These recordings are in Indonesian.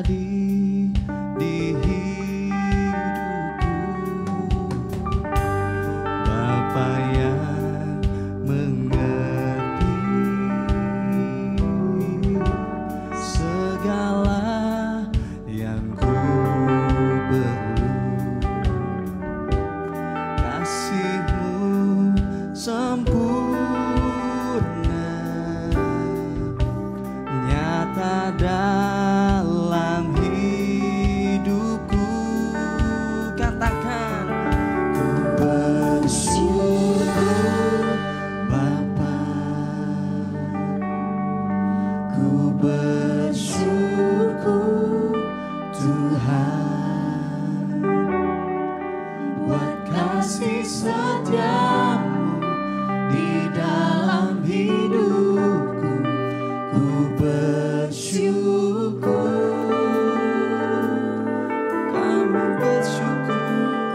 di hidupku, Bapa yang mengerti segala yang ku perlu. Kasih-Mu sempurna, nyata dalam hidupku. Katakan, ku bersyukur Bapa, ku bersyukur Tuhan, buat kasih setia-Mu di dalam hidupku. Ku bersyukur, kami bersyukur,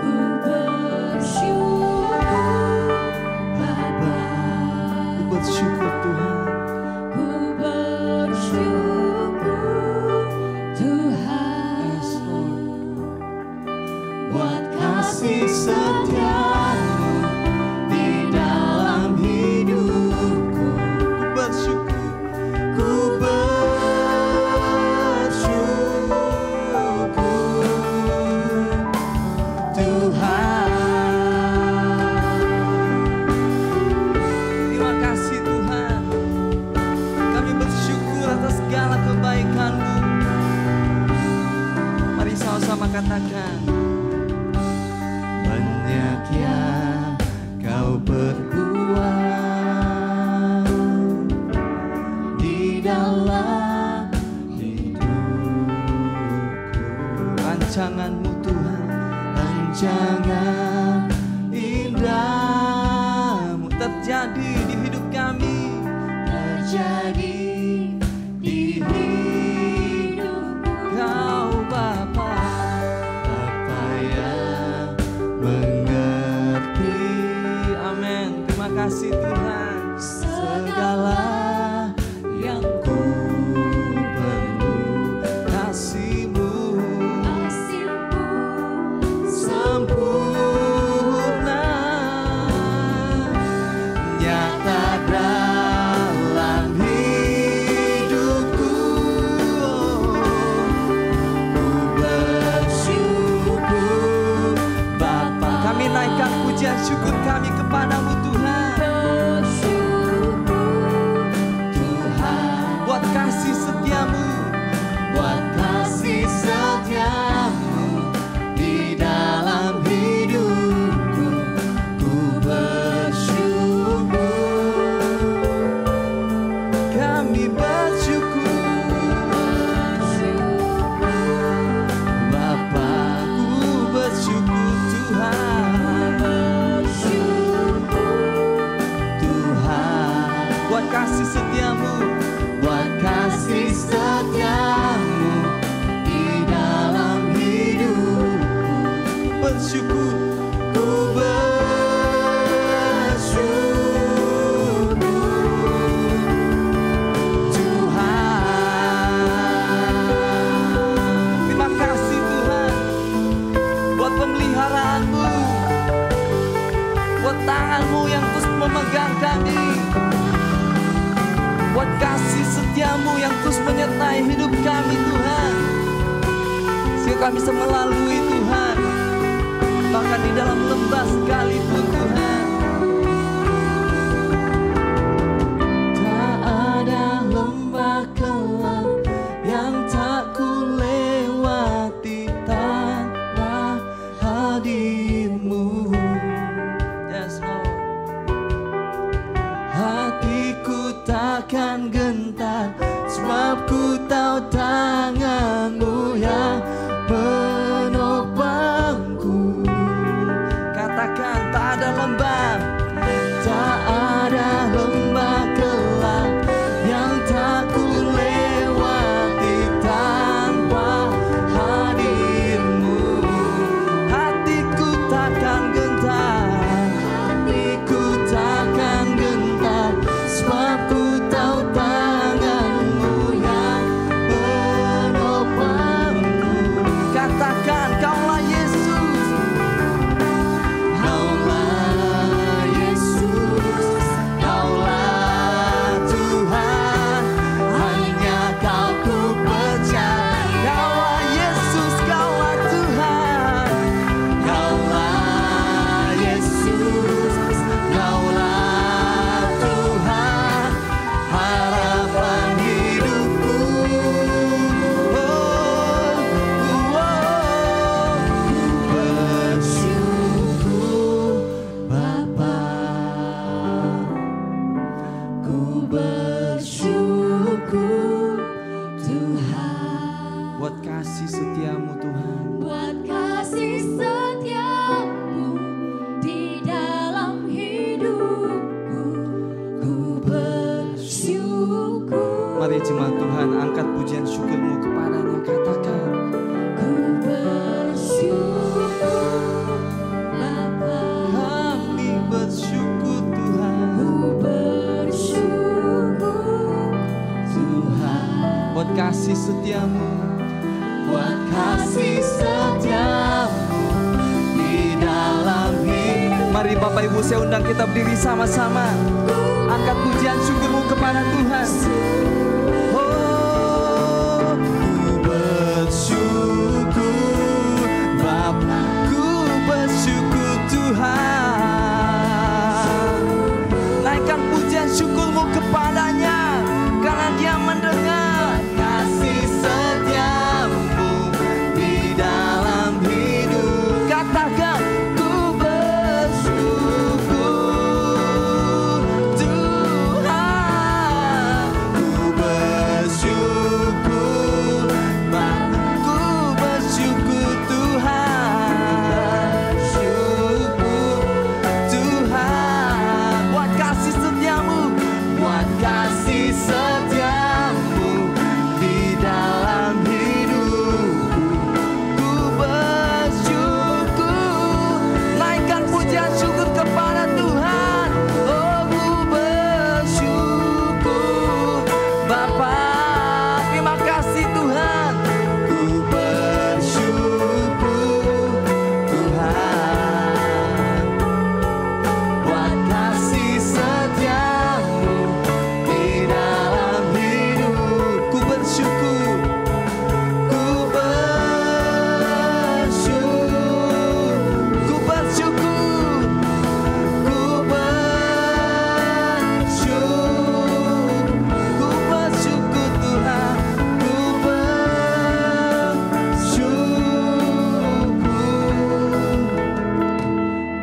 Ku bersyukur Bapa, ku bersyukur Tuhan. ku bersyukur Tuhan, Yes, Lord. buat Kasih setia-Mu di dalam hidupku. Ku bersyukur, ku bersyukur Tuhan. Terima kasih Tuhan, kami bersyukur atas segala kebaikan-Mu. Mari sama-sama katakan, banyak yang Kau perbuat di dalam hidupku. Rancangan-Mu Tuhan, rancangan indah-Mu terjadi di hidup kami, terjadi di hidup Kau Bapa, Bapa yang mengerti. Amin. Terima kasih Tuhan. Segala yang ku perlu, kasih-Mu kasih-Mu sempurna, nyata dalam hidupku. Ku bersyukur Bapa. Kami naikkan pujian syukur kami kepadamu Tuhan. Buat kasih setia-Mu, buat kasih setia-Mu di dalam hidupku. Ku bersyukur, kami bersyukur Bapa. Ku bersyukur Tuhan, Tuhan, buat kasih setia-Mu, buat kasih setia-Mu di dalam hidupku. Bersyukur, ku bersyukur Tuhan. Terima kasih Tuhan buat pemeliharaan-Mu, buat tangan-Mu yang terus memegang kami, buat kasih setia-Mu yang terus menyertai hidup kami Tuhan, sehingga kami bisa melalui Tuhan, bahkan di dalam lembah sekalipun Tuhan. Tak ada lembah kelam yang tak ku lewati tanpa hadir-Mu. Yes, Lord. Hatiku takkan gentar, sebab ku tahu tangan-Mu yang menopangku. Katakan, tak ada lembah, tak ada lembah kelam yang tak ku lewati tanpa hadir-Mu. Hatiku takkan gentar, hatiku takkan gentar, sebab ku tahu tangan-Mu yang menopang. terima Tuhan. Angkat pujian syukurmu kepadanya. Katakan, Ku bersyukur Bapa, kami bersyukur Tuhan. ku bersyukur Tuhan, Buat kasih setiamu, buat kasih setiamu di dalam hidup. mari Bapak Ibu saya undang kita berdiri sama-sama. Angkat pujian syukurmu kepada Tuhan. Oh, ku bersyukur Bapa, ku bersyukur Tuhan. Naikkan pujian syukurmu kepadanya, karena Dia mendengar kasih setiamu di dalam hidup. Katakan, ku bersyukur Tuhan, ku bersyukur Bapa, ku bersyukur Tuhan, syukur Tuhan, buat kasih setiamu, buat kasih setiamu di dalam hidupku. Ku bersyukur, naikkan pujian syukur kepada Tuhan. Oh, ku bersyukur Bapa, terima kasih Tuhan. Ku bersyukur Tuhan, buat kasih setiamu di dalam hidup. Ku bersyukur, ku bersyukur, ku bersyukur, ku bersyukur, ku bersyukur Tuhan, ku bersyukur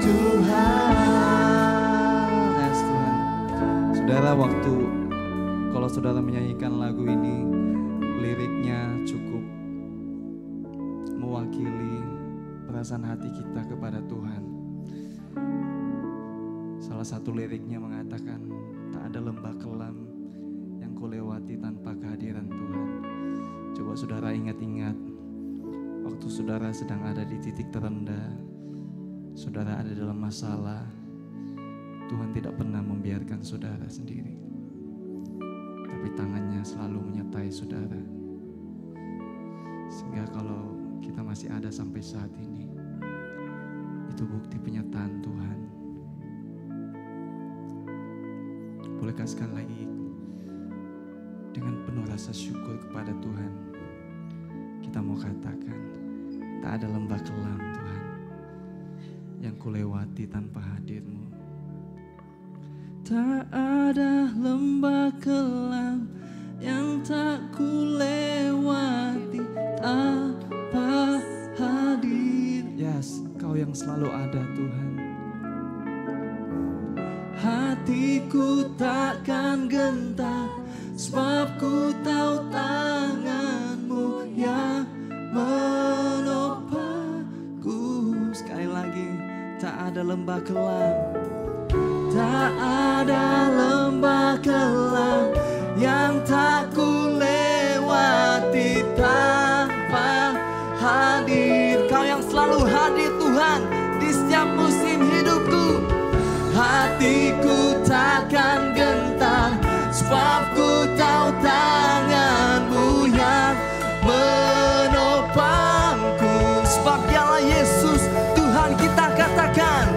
Tuhan. Yes, Tuhan. Saudara, waktu kalau saudara menyanyikan lagu ini, liriknya cukup mewakili perasaan hati kita kepada Tuhan. Salah satu liriknya mengatakan, tak ada lembah kelam yang kulewati tanpa kehadiran Tuhan. Coba saudara ingat-ingat, waktu saudara sedang ada di titik terendah, saudara ada dalam masalah, Tuhan tidak pernah membiarkan saudara sendiri. Tapi tangannya selalu menyertai saudara. Sehingga kalau kita masih ada sampai saat ini, itu bukti penyertaan Tuhan. Bolehkah sekali lagi dengan penuh rasa syukur kepada Tuhan, kita mau katakan, tak ada lembah kelam Tuhan yang kulewati tanpa hadir-Mu. Tak ada lembah kelam yang tak kulewati tanpa hadir. Yes, Kau yang selalu ada Tuhan. Hatiku takkan gentar, sebab ku tahu tangan-Mu yang menopangku. Sekali lagi, tak ada lembah kelam, tak ada lembah kelam yang tak kulewati tanpa hadir. Kau yang selalu hadir Tuhan di setiap musim hidupku. Hatiku takkan gentar, sebab ku tahu tangan-Mu yang menopangku. Sebab Dialah Yesus Tuhan, kita katakan,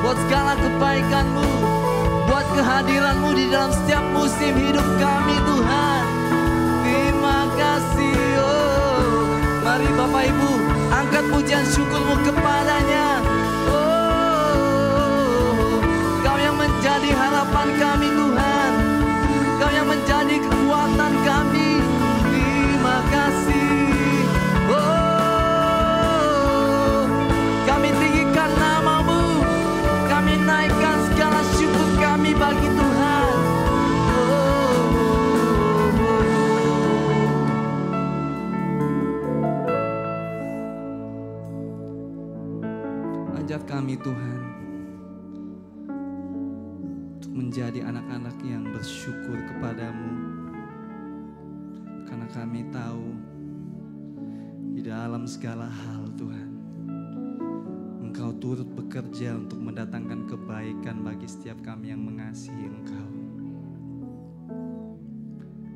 buat segala kebaikan-Mu, buat kehadiran-Mu di dalam setiap musim hidup kami Tuhan. Terima kasih. Oh, mari Bapak Ibu angkat pujian syukur-Mu kepadanya. Oh, Kau yang menjadi harapan kami Tuhan, Kau yang menjadi kekuatan kami. Terima kasih. Oh, kami tinggikan nama-Mu, kami naikkan segala syukur kami bagi Tuhan. Ajar kami Tuhan untuk menjadi anak-anak yang bersyukur kepadamu, karena kami tahu di dalam segala hal Tuhan Engkau turut bekerja untuk mendatangkan kebaikan bagi setiap kami yang mengasihi Engkau.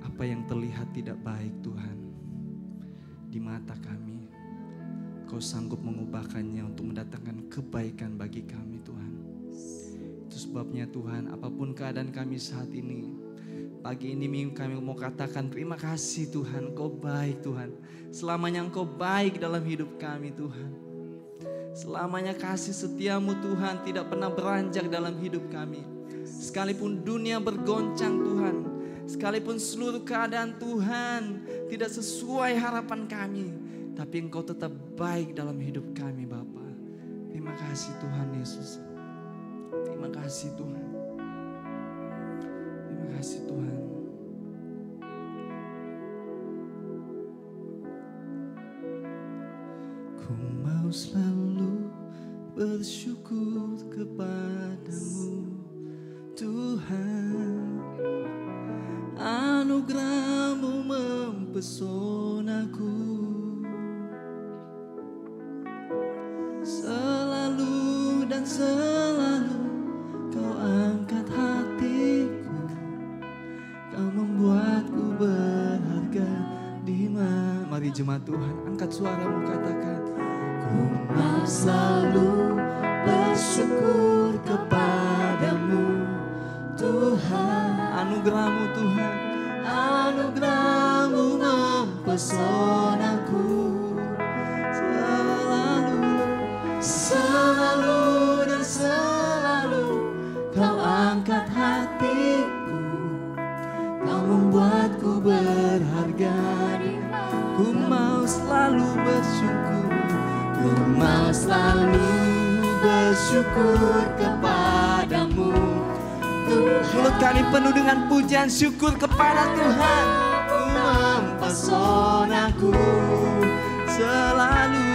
Apa yang terlihat tidak baik Tuhan di mata kami, Kau sanggup mengubahkannya untuk mendatangkan kebaikan bagi kami Tuhan. Itu sebabnya Tuhan, apapun keadaan kami saat ini, pagi ini kami mau katakan terima kasih Tuhan, Kau baik Tuhan. Selamanya Engkau baik dalam hidup kami Tuhan. Selamanya kasih setiamu Tuhan tidak pernah beranjak dalam hidup kami. Sekalipun dunia bergoncang Tuhan, sekalipun seluruh keadaan Tuhan tidak sesuai harapan kami, tapi Engkau tetap baik dalam hidup kami Bapa. Terima kasih Tuhan Yesus. Terima kasih Tuhan. Terima kasih Tuhan. Ku mau selalu bersyukur kepadamu Tuhan. Anugerah-Mu mempesonaku, selalu dan selalu Kau angkat hatiku, Kau membuatku berharga di mana. Mari jemaat Tuhan, angkat suaramu, katakan, ku mau selalu bersyukur kepadamu Tuhan. Anugerah-Mu Tuhan, anugerah-Mu mempesonaku, selalu dan selalu Kau angkat hatiku, Kau membuatku berharga. Ku mau selalu bersyukur, ku mau selalu bersyukur kepadamu Tuhan. Mulut kami penuh dengan pujian syukur kepada Tuhan. Ku mempesonaku, selalu,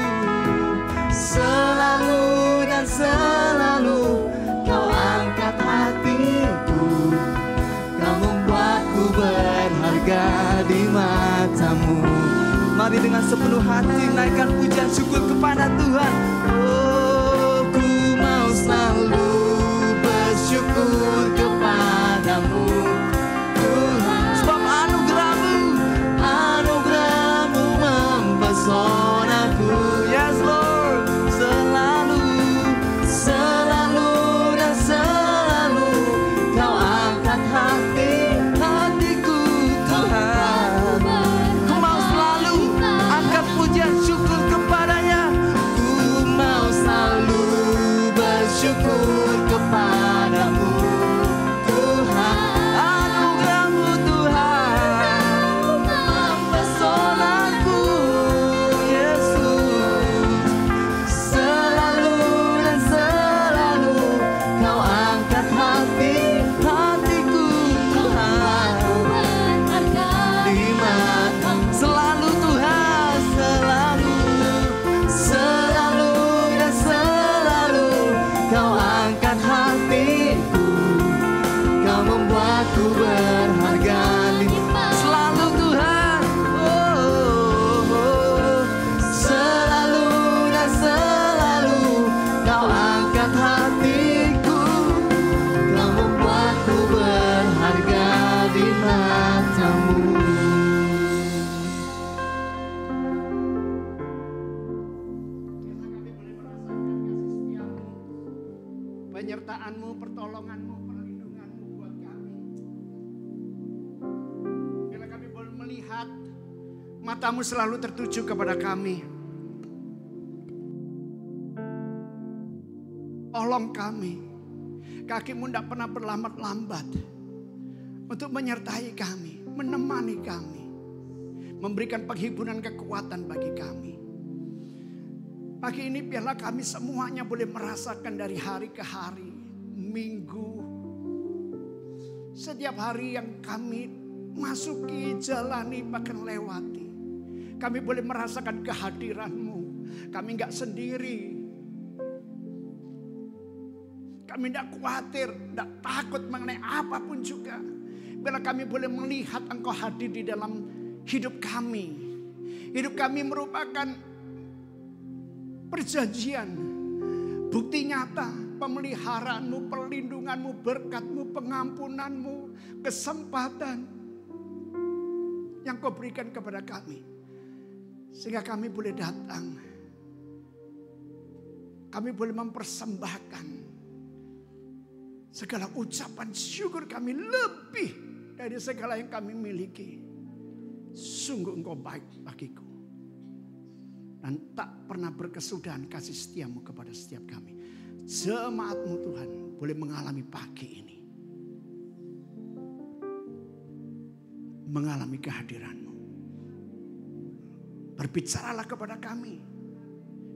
selalu dan selalu Kau angkat hatiku, Kau membuatku berharga di mata-Mu. Mari dengan sepenuh hati naikkan pujian syukur kepada Tuhan. Oh, ku mau selalu bersyukur kepadamu Tuhan. Sebab anugerah-Mu, anugerah-Mu mempesonaku. Yes Lord, selalu, selalu dan selalu Kau angkat hatiku Tuhan. Ku mau selalu angkat pujian syukur kepadanya. Ku mau selalu bersyukur kepadamu Tuhan. Anugerah-Mu Tuhan mempesonaku Yesus. Selalu dan selalu Kau angkat hatiku Tuhan. Di mata selalu Tuhan, selalu, selalu dan selalu Kau angkat hatiku, Kau membuatku berharga. Selalu Tuhan, oh, oh, selalu dan selalu Kau angkat hatiku, Kau membuatku berharga di mata-Mu. penyertaan-Mu, pertolongan-Mu, perlindungan-Mu buat kami. Bila kami boleh melihat, mata-Mu selalu tertuju kepada kami. Tolong kami. Kaki-Mu tidak pernah berlambat-lambat untuk menyertai kami, menemani kami, memberikan penghiburan kekuatan bagi kami. Pagi ini biarlah kami semuanya boleh merasakan dari hari ke hari, minggu, setiap hari yang kami masuki, jalani, bahkan lewati. Kami boleh merasakan kehadiran-Mu. Kami gak sendiri. Kami tidak khawatir, tidak takut mengenai apapun juga. Bila kami boleh melihat Engkau hadir di dalam hidup kami. Hidup kami merupakan perjanjian, bukti nyata, pemeliharaanmu, perlindunganmu, berkatmu, pengampunanmu, kesempatan yang Kau berikan kepada kami. Sehingga kami boleh datang. Kami boleh mempersembahkan segala ucapan syukur kami lebih dari segala yang kami miliki. Sungguh Engkau baik bagiku. Dan tak pernah berkesudahan kasih setiamu kepada setiap kami. Jemaat-Mu Tuhan boleh mengalami pagi ini. Mengalami kehadiran-Mu. Berbicaralah kepada kami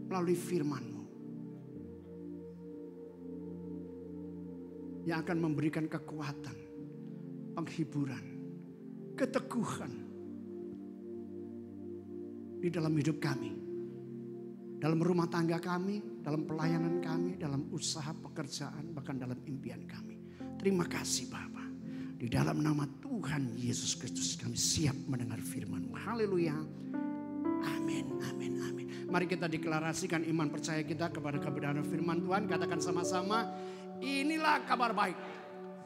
melalui firman-Mu. Yang akan memberikan kekuatan, penghiburan, keteguhan di dalam hidup kami. Dalam rumah tangga kami, dalam pelayanan kami, dalam usaha pekerjaan, bahkan dalam impian kami. Terima kasih Bapa. Di dalam nama Tuhan Yesus Kristus kami siap mendengar firman-Mu. Haleluya. Amin, amin, amin. Mari kita deklarasikan iman percaya kita kepada kebenaran firman Tuhan. Katakan sama-sama, inilah kabar baik.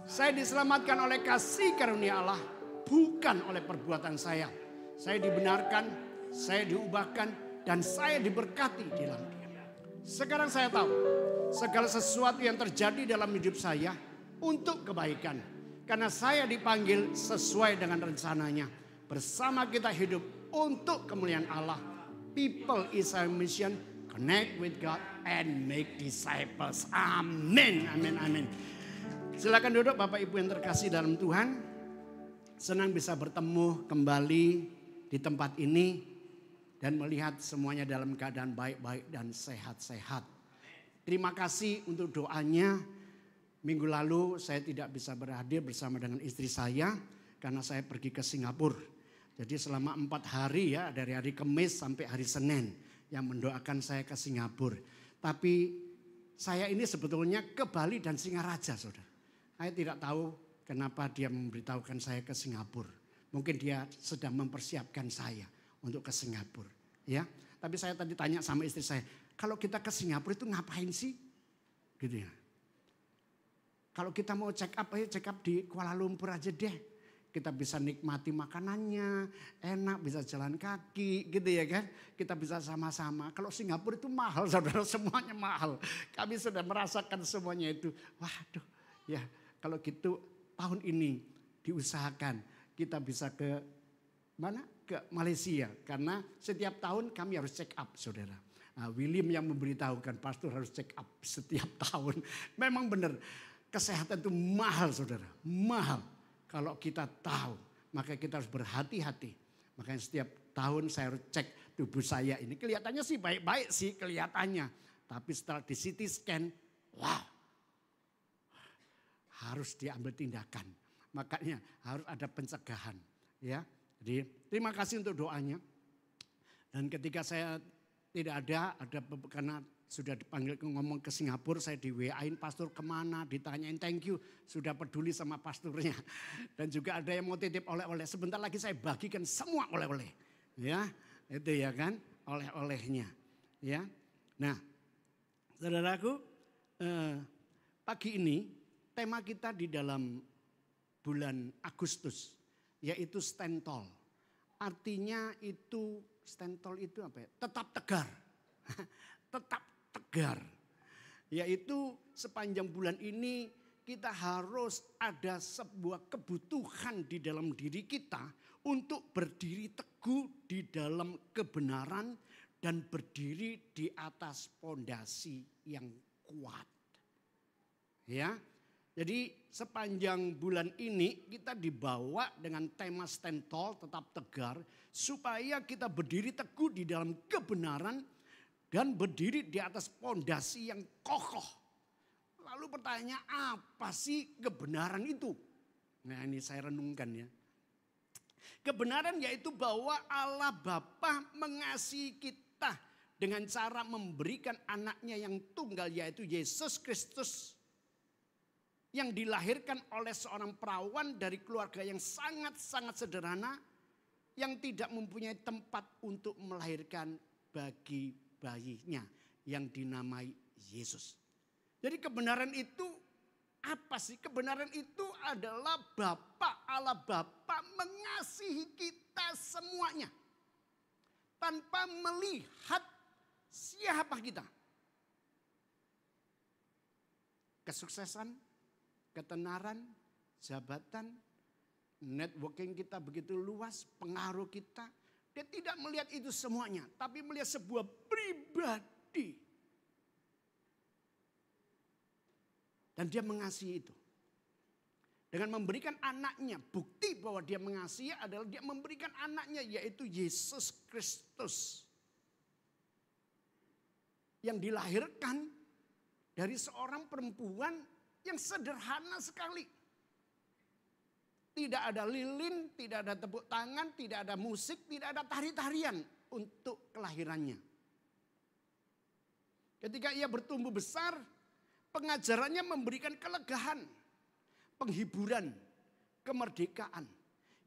Saya diselamatkan oleh kasih karunia Allah, bukan oleh perbuatan saya. Saya dibenarkan, saya diubahkan, dan saya diberkati di dalam Dia. Sekarang saya tahu segala sesuatu yang terjadi dalam hidup saya untuk kebaikan. Karena saya dipanggil sesuai dengan rencananya. Bersama kita hidup untuk kemuliaan Allah. People is our mission. Connect with God and make disciples. Amin, amin, amin. Silakan duduk Bapak Ibu yang terkasih dalam Tuhan. Senang bisa bertemu kembali di tempat ini. Dan melihat semuanya dalam keadaan baik-baik dan sehat-sehat. Terima kasih untuk doanya. Minggu lalu saya tidak bisa berhadir bersama dengan istri saya. Karena saya pergi ke Singapura. Jadi selama 4 hari ya, dari hari Kamis sampai hari Senin. Yang mendoakan saya ke Singapura. Tapi saya ini sebetulnya ke Bali dan Singaraja, saudara. Saya tidak tahu kenapa dia memberitahukan saya ke Singapura. Mungkin dia sedang mempersiapkan saya untuk ke Singapura, ya. Tapi saya tadi tanya sama istri saya, kalau kita ke Singapura itu ngapain sih? Gitu ya. Kalau kita mau check up di Kuala Lumpur aja deh. Kita bisa nikmati makanannya, enak, bisa jalan kaki, gitu ya kan. Kita bisa sama-sama. Kalau Singapura itu mahal, saudara, semuanya mahal. Kami sudah merasakan semuanya itu. Waduh, ya kalau gitu tahun ini diusahakan kita bisa ke mana? Ke Malaysia. Karena setiap tahun kami harus check up, saudara. Nah, William yang memberitahukan, pastor harus check up setiap tahun. Memang benar, kesehatan itu mahal, saudara. Mahal. Kalau kita tahu, maka kita harus berhati-hati. Makanya setiap tahun saya harus cek tubuh saya ini. Kelihatannya sih baik-baik sih kelihatannya. Tapi setelah di CT scan, wow. Harus diambil tindakan. Makanya harus ada pencegahan. Ya. Jadi terima kasih untuk doanya. Dan ketika saya tidak ada karena sudah dipanggil ngomong ke Singapura, saya di WA-in pastor kemana, ditanyain thank you, sudah peduli sama pastornya. Dan juga ada yang mau titip oleh-oleh, sebentar lagi saya bagikan semua oleh-oleh. Ya, itu ya kan, oleh-olehnya. Ya, nah saudaraku, pagi ini tema kita di dalam bulan Agustus, yaitu stand tall. Artinya itu stand tall itu apa ya? Tetap tegar. Tetap tegar. Yaitu sepanjang bulan ini kita harus ada sebuah kebutuhan di dalam diri kita untuk berdiri teguh di dalam kebenaran dan berdiri di atas pondasi yang kuat. Ya. Jadi sepanjang bulan ini kita dibawa dengan tema stand tall, tetap tegar, supaya kita berdiri teguh di dalam kebenaran dan berdiri di atas pondasi yang kokoh. Lalu pertanyaannya, apa sih kebenaran itu? Nah, ini saya renungkan ya. Kebenaran yaitu bahwa Allah Bapa mengasihi kita dengan cara memberikan anaknya yang tunggal, yaitu Yesus Kristus, yang dilahirkan oleh seorang perawan dari keluarga yang sangat-sangat sederhana, yang tidak mempunyai tempat untuk melahirkan bagi bayinya yang dinamai Yesus. Jadi kebenaran itu apa sih? Kebenaran itu adalah Allah Bapa mengasihi kita semuanya. Tanpa melihat siapa kita. Kesuksesan, ketenaran, jabatan, networking kita begitu luas, pengaruh kita. Dia tidak melihat itu semuanya, tapi melihat sebuah pribadi. Dan dia mengasihi itu. Dengan memberikan anaknya, bukti bahwa dia mengasihi adalah dia memberikan anaknya, yaitu Yesus Kristus. Yang dilahirkan dari seorang perempuan yang sederhana sekali. Tidak ada lilin, tidak ada tepuk tangan, tidak ada musik, tidak ada tari-tarian untuk kelahirannya. Ketika ia bertumbuh besar, pengajarannya memberikan kelegaan, penghiburan, kemerdekaan,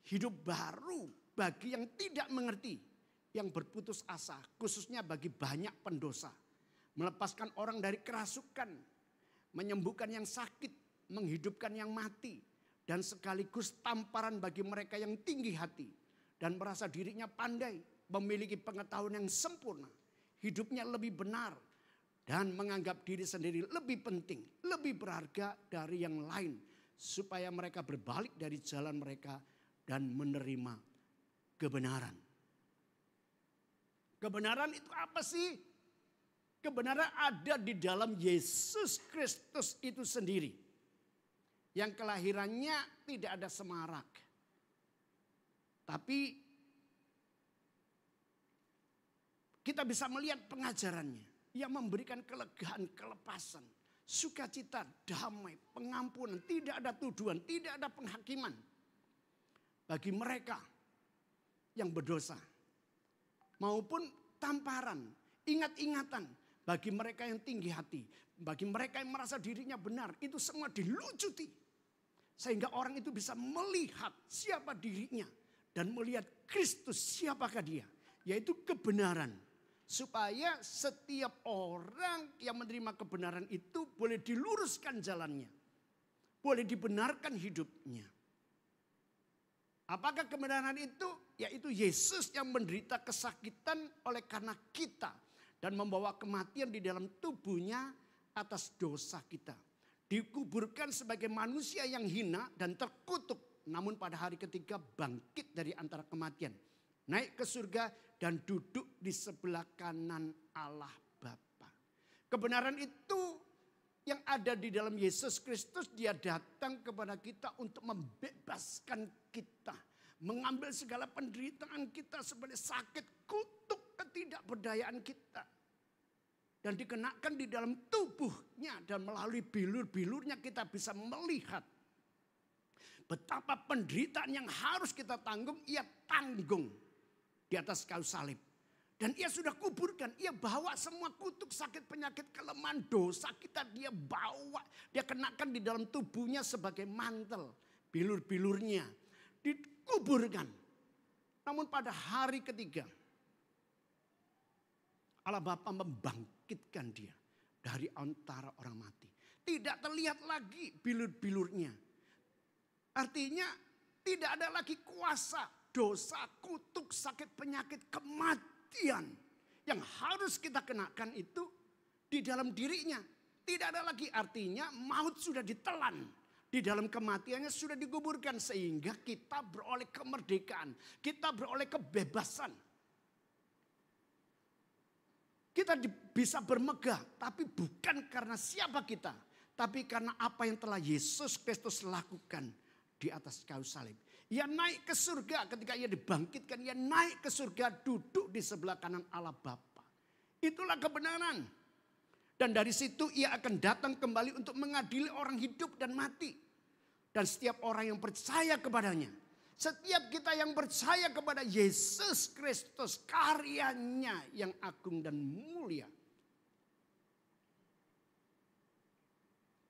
hidup baru bagi yang tidak mengerti, yang berputus asa, khususnya bagi banyak pendosa. Melepaskan orang dari kerasukan, menyembuhkan yang sakit, menghidupkan yang mati, dan sekaligus tamparan bagi mereka yang tinggi hati dan merasa dirinya pandai, memiliki pengetahuan yang sempurna, hidupnya lebih benar, dan menganggap diri sendiri lebih penting, lebih berharga dari yang lain. Supaya mereka berbalik dari jalan mereka dan menerima kebenaran. Kebenaran itu apa sih? Kebenaran ada di dalam Yesus Kristus itu sendiri. Yang kelahirannya tidak ada semarak. Tapi kita bisa melihat pengajarannya. Yang memberikan kelegaan, kelepasan, sukacita, damai, pengampunan. Tidak ada tuduhan, tidak ada penghakiman. Bagi mereka yang berdosa. Maupun tamparan, ingat-ingatan. Bagi mereka yang tinggi hati. Bagi mereka yang merasa dirinya benar. Itu semua dilucuti. Sehingga orang itu bisa melihat siapa dirinya. Dan melihat Kristus siapakah dia. Yaitu kebenaran. Supaya setiap orang yang menerima kebenaran itu boleh diluruskan jalannya. Boleh dibenarkan hidupnya. Apakah kebenaran itu? Yaitu Yesus yang menderita kesakitan oleh karena kita. Dan membawa kematian di dalam tubuhnya atas dosa kita. Dikuburkan sebagai manusia yang hina dan terkutuk. Namun pada hari ketiga bangkit dari antara kematian. Naik ke surga dan duduk di sebelah kanan Allah Bapa. Kebenaran itu yang ada di dalam Yesus Kristus, dia datang kepada kita untuk membebaskan kita. Mengambil segala penderitaan kita sebagai sakit, kutuk ketidakberdayaan kita. Dan dikenakan di dalam tubuhnya dan melalui bilur-bilurnya kita bisa melihat betapa penderitaan yang harus kita tanggung, ia tanggung. Di atas kayu salib. Dan ia sudah kuburkan. Ia bawa semua kutuk, sakit, penyakit, kelemahan, dosa kita. Dia bawa. Dia kenakan di dalam tubuhnya sebagai mantel. Bilur-bilurnya. Dikuburkan. Namun pada hari ketiga. Allah Bapa membangkitkan dia. Dari antara orang mati. Tidak terlihat lagi bilur-bilurnya. Artinya tidak ada lagi kuasa. Dosa, kutuk, sakit, penyakit, kematian. Yang harus kita kenakan itu di dalam dirinya. Tidak ada lagi, artinya maut sudah ditelan. Di dalam kematiannya sudah dikuburkan sehingga kita beroleh kemerdekaan. Kita beroleh kebebasan. Kita bisa bermegah tapi bukan karena siapa kita. Tapi karena apa yang telah Yesus Kristus lakukan di atas kayu salib. Ia naik ke surga ketika ia dibangkitkan. Ia naik ke surga duduk di sebelah kanan Allah Bapa. Itulah kebenaran. Dan dari situ ia akan datang kembali untuk mengadili orang hidup dan mati. Dan setiap orang yang percaya kepadanya. Setiap kita yang percaya kepada Yesus Kristus, karyanya yang agung dan mulia.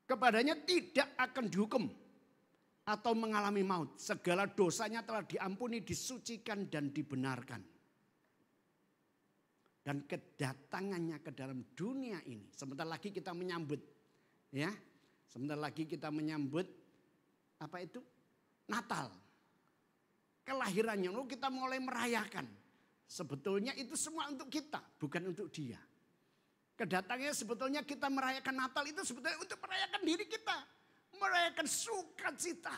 Kepadanya tidak akan dihukum atau mengalami maut. Segala dosanya telah diampuni, disucikan dan dibenarkan. Dan kedatangannya ke dalam dunia ini. Sebentar lagi kita menyambut. Ya, sebentar lagi kita menyambut apa itu? Natal. Kelahirannya. Lalu kita mulai merayakan. Sebetulnya itu semua untuk kita. Bukan untuk dia. Kedatangannya sebetulnya kita merayakan Natal itu sebetulnya untuk merayakan diri kita. Merayakan sukacita.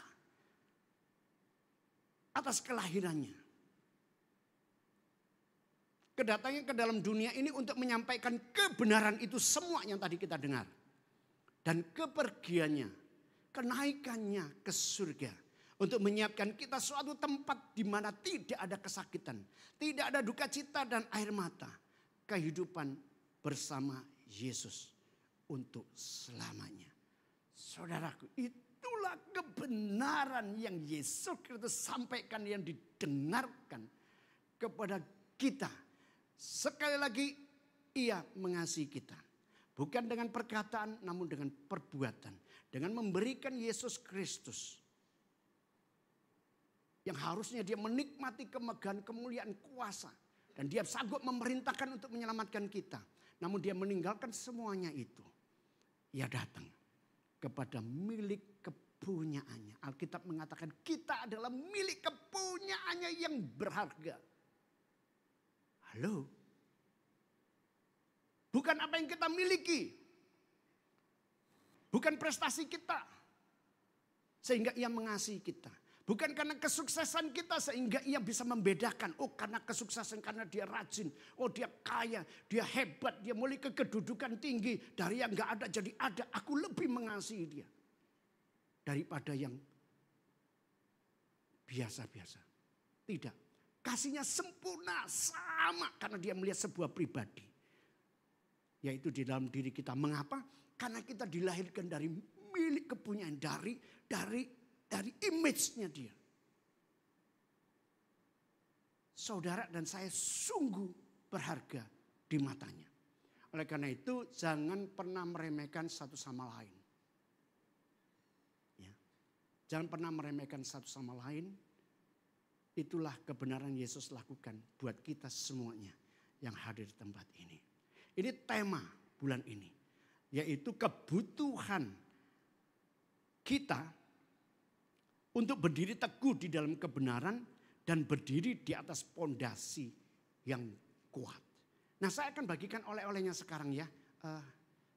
Atas kelahirannya. Kedatangannya ke dalam dunia ini untuk menyampaikan kebenaran itu semua yang tadi kita dengar. Dan kepergiannya, kenaikannya ke surga. Untuk menyiapkan kita suatu tempat di mana tidak ada kesakitan. Tidak ada duka cita dan air mata. Kehidupan bersama Yesus untuk selamanya. Saudaraku, itulah kebenaran yang Yesus Kristus sampaikan, yang didengarkan kepada kita. Sekali lagi, ia mengasihi kita. Bukan dengan perkataan, namun dengan perbuatan. Dengan memberikan Yesus Kristus. Yang harusnya dia menikmati kemegahan, kemuliaan, kuasa. Dan dia sanggup memerintahkan untuk menyelamatkan kita. Namun dia meninggalkan semuanya itu. Ia datang kepada milik kepunyaannya. Alkitab mengatakan kita adalah milik kepunyaannya yang berharga. Halo? Bukan apa yang kita miliki. Bukan prestasi kita. Sehingga ia mengasihi kita. Bukan karena kesuksesan kita sehingga ia bisa membedakan. Oh, karena kesuksesan, karena dia rajin. Oh, dia kaya, dia hebat, dia mulai ke kedudukan tinggi. Dari yang gak ada jadi ada. Aku lebih mengasihi dia. Daripada yang biasa-biasa. Tidak. Kasihnya sempurna, sama karena dia melihat sebuah pribadi. Yaitu di dalam diri kita. Mengapa? Karena kita dilahirkan dari milik kepunyaan. Dari image-nya dia. Saudara dan saya sungguh berharga di matanya. Oleh karena itu jangan pernah meremehkan satu sama lain. Ya. Jangan pernah meremehkan satu sama lain. Itulah kebenaran Yesus lakukan buat kita semuanya yang hadir di tempat ini. Ini tema bulan ini. Yaitu kebutuhan kita untuk berdiri teguh di dalam kebenaran dan berdiri di atas pondasi yang kuat. Nah, saya akan bagikan oleh-olehnya sekarang ya.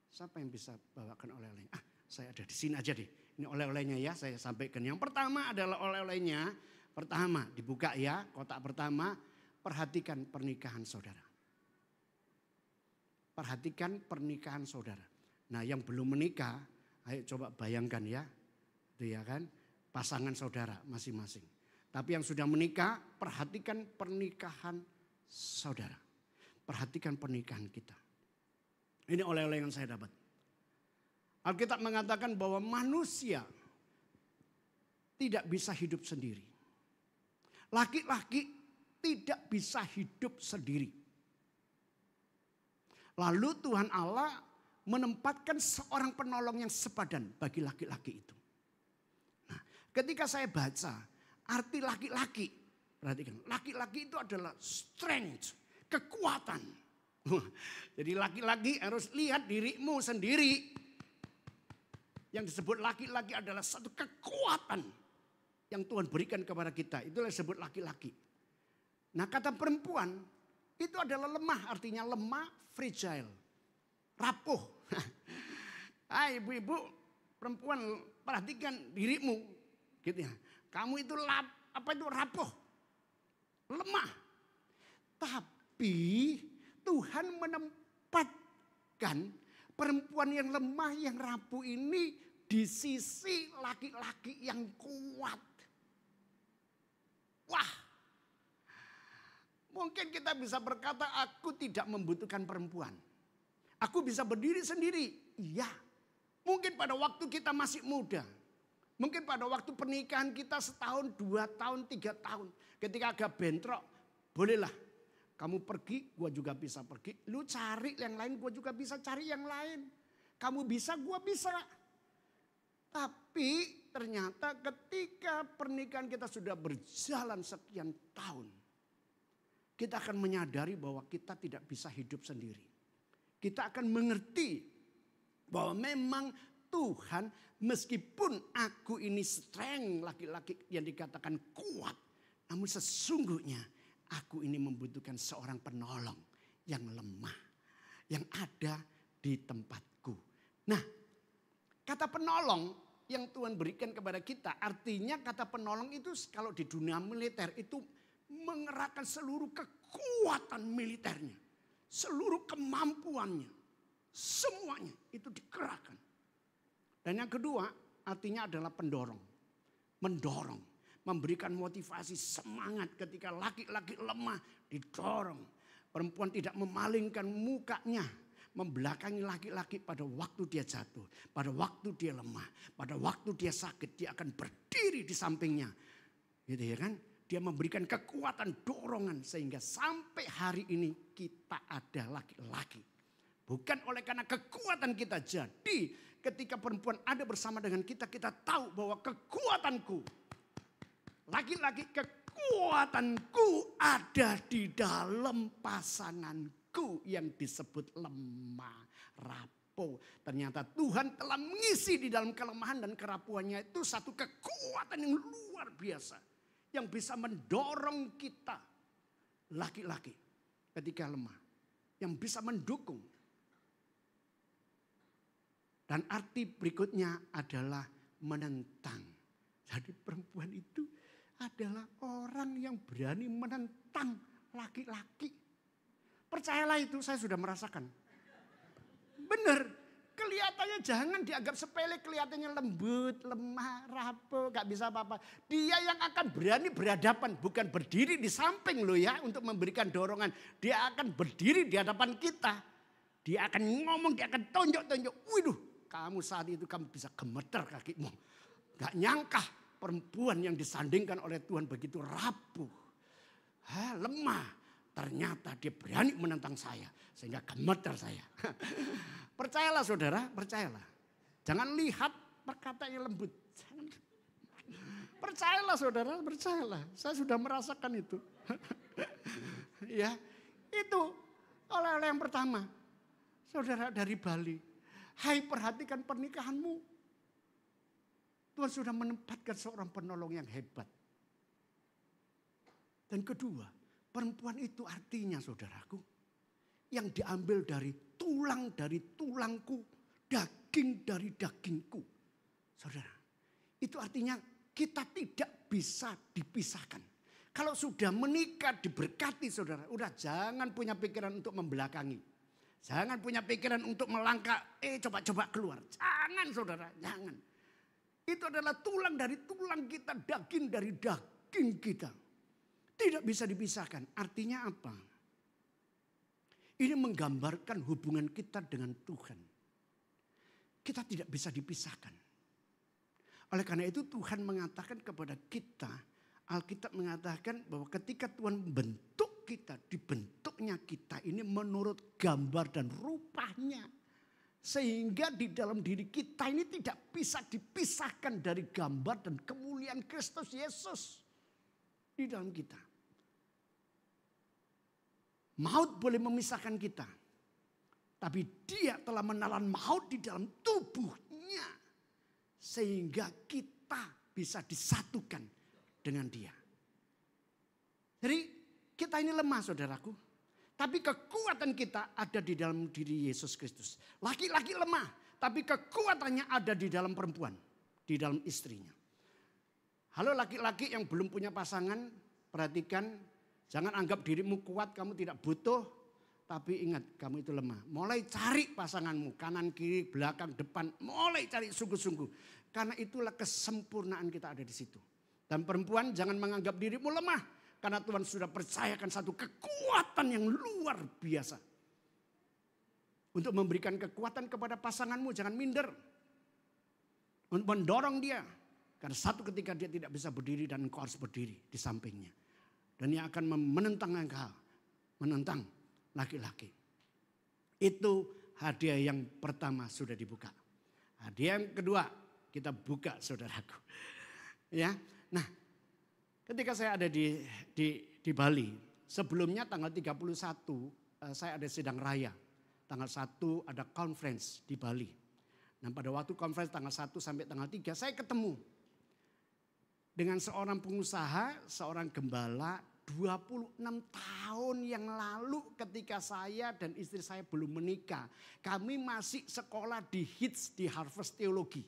Siapa yang bisa bawakan oleh-olehnya? Saya ada di sini aja deh. Ini oleh-olehnya ya, saya sampaikan. Yang pertama adalah oleh-olehnya. Pertama, dibuka ya, kotak pertama, perhatikan pernikahan saudara. Perhatikan pernikahan saudara. Nah, yang belum menikah, ayo coba bayangkan ya. Itu ya kan, pasangan saudara masing-masing. Tapi yang sudah menikah, perhatikan pernikahan saudara. Perhatikan pernikahan kita. Ini oleh-oleh yang saya dapat. Alkitab mengatakan bahwa manusia tidak bisa hidup sendiri. Laki-laki tidak bisa hidup sendiri. Lalu Tuhan Allah menempatkan seorang penolong yang sepadan bagi laki-laki itu. Nah, ketika saya baca arti laki-laki, perhatikan, laki-laki itu adalah strength, kekuatan. Jadi laki-laki harus lihat dirimu sendiri. Yang disebut laki-laki adalah satu kekuatan yang Tuhan berikan kepada kita. Itulah disebut laki-laki. Nah, kata perempuan itu adalah lemah. Artinya lemah, fragile, rapuh. Hai ibu-ibu, perempuan, perhatikan dirimu, gitu ya. Kamu itu rapuh, lemah. Tapi Tuhan menempatkan perempuan yang lemah, yang rapuh ini di sisi laki-laki yang kuat. Wah, mungkin kita bisa berkata, aku tidak membutuhkan perempuan. Aku bisa berdiri sendiri. Iya, mungkin pada waktu kita masih muda. Mungkin pada waktu pernikahan kita setahun, 2 tahun, 3 tahun. Ketika agak bentrok, bolehlah. Kamu pergi, gua juga bisa pergi. Lu cari yang lain, gua juga bisa cari yang lain. Kamu bisa, gua bisa. Tapi ternyata ketika pernikahan kita sudah berjalan sekian tahun, kita akan menyadari bahwa kita tidak bisa hidup sendiri. Kita akan mengerti bahwa memang Tuhan, meskipun aku ini strength, laki-laki yang dikatakan kuat, namun sesungguhnya aku ini membutuhkan seorang penolong yang lemah, yang ada di tempatku. Nah, kata penolong yang Tuhan berikan kepada kita, artinya kata penolong itu kalau di dunia militer itu mengerahkan seluruh kekuatan militernya, seluruh kemampuannya, semuanya itu dikerahkan. Dan yang kedua artinya adalah pendorong, mendorong, memberikan motivasi, semangat ketika laki-laki lemah didorong. Perempuan tidak memalingkan mukanya, membelakangi laki-laki pada waktu dia jatuh, pada waktu dia lemah, pada waktu dia sakit, dia akan berdiri di sampingnya. Gitu ya kan? Dia memberikan kekuatan, dorongan sehingga sampai hari ini kita ada laki-laki. Bukan oleh karena kekuatan kita, jadi ketika perempuan ada bersama dengan kita, kita tahu bahwa kekuatanku, laki-laki, kekuatanku ada di dalam pasanganku yang disebut lemah, rapuh. Ternyata Tuhan telah mengisi di dalam kelemahan dan kerapuhannya itu satu kekuatan yang luar biasa. Yang bisa mendorong kita, laki-laki, ketika lemah. Yang bisa mendukung. Dan arti berikutnya adalah menentang. Jadi perempuan itu adalah orang yang berani menentang laki-laki. Percayalah itu, saya sudah merasakan. Benar, kelihatannya jangan dianggap sepele, kelihatannya lembut, lemah, rapuh, gak bisa apa-apa. Dia yang akan berani berhadapan, bukan berdiri di samping loh ya untuk memberikan dorongan. Dia akan berdiri di hadapan kita. Dia akan ngomong, dia akan tonjok-tonjok. Waduh, kamu saat itu kamu bisa gemeter kakimu. Gak nyangka perempuan yang disandingkan oleh Tuhan begitu rapuh, lemah. Ternyata dia berani menentang saya sehingga gemeter saya. Percayalah saudara, percayalah. Jangan lihat perkataannya lembut. Percayalah saudara, percayalah. Saya sudah merasakan itu. Ya, itu oleh-oleh yang pertama. Saudara dari Bali, hai perhatikan pernikahanmu. Tuhan sudah menempatkan seorang penolong yang hebat. Dan kedua, perempuan itu artinya saudaraku, yang diambil dari tulangku, daging dari dagingku. Saudara, itu artinya kita tidak bisa dipisahkan. Kalau sudah menikah diberkati saudara, udah jangan punya pikiran untuk membelakangi. Jangan punya pikiran untuk melangkah, coba-coba keluar. Jangan saudara, jangan. Itu adalah tulang dari tulang kita, daging dari daging kita. Tidak bisa dipisahkan. Artinya apa? Ini menggambarkan hubungan kita dengan Tuhan. Kita tidak bisa dipisahkan. Oleh karena itu Tuhan mengatakan kepada kita, Alkitab mengatakan bahwa ketika Tuhan membentuk kita, dibentuknya kita ini menurut gambar dan rupanya. Sehingga di dalam diri kita ini tidak bisa dipisahkan dari gambar dan kemuliaan Kristus Yesus di dalam kita. Maut boleh memisahkan kita. Tapi dia telah menelan maut di dalam tubuhnya. Sehingga kita bisa disatukan dengan dia. Jadi kita ini lemah saudaraku. Tapi kekuatan kita ada di dalam diri Yesus Kristus. Laki-laki lemah. Tapi kekuatannya ada di dalam perempuan, di dalam istrinya. Halo laki-laki yang belum punya pasangan, perhatikan, jangan anggap dirimu kuat, kamu tidak butuh. Tapi ingat, kamu itu lemah. Mulai cari pasanganmu, kanan, kiri, belakang, depan. Mulai cari sungguh-sungguh. Karena itulah kesempurnaan kita ada di situ. Dan perempuan jangan menganggap dirimu lemah. Karena Tuhan sudah percayakan satu kekuatan yang luar biasa. Untuk memberikan kekuatan kepada pasanganmu, jangan minder. Untuk mendorong dia. Karena satu ketika dia tidak bisa berdiri dan engkau harus berdiri di sampingnya. Dan dia akan menentang engkau. Menentang laki-laki. Itu hadiah yang pertama sudah dibuka. Hadiah yang kedua kita buka saudaraku. Ya, nah ketika saya ada di Bali. Sebelumnya tanggal 31 saya ada sidang raya. Tanggal 1 ada conference di Bali. Nah pada waktu conference tanggal 1 sampai tanggal 3 saya ketemu dengan seorang pengusaha, seorang gembala 26 tahun yang lalu ketika saya dan istri saya belum menikah. Kami masih sekolah di HITS di Harvest Teologi.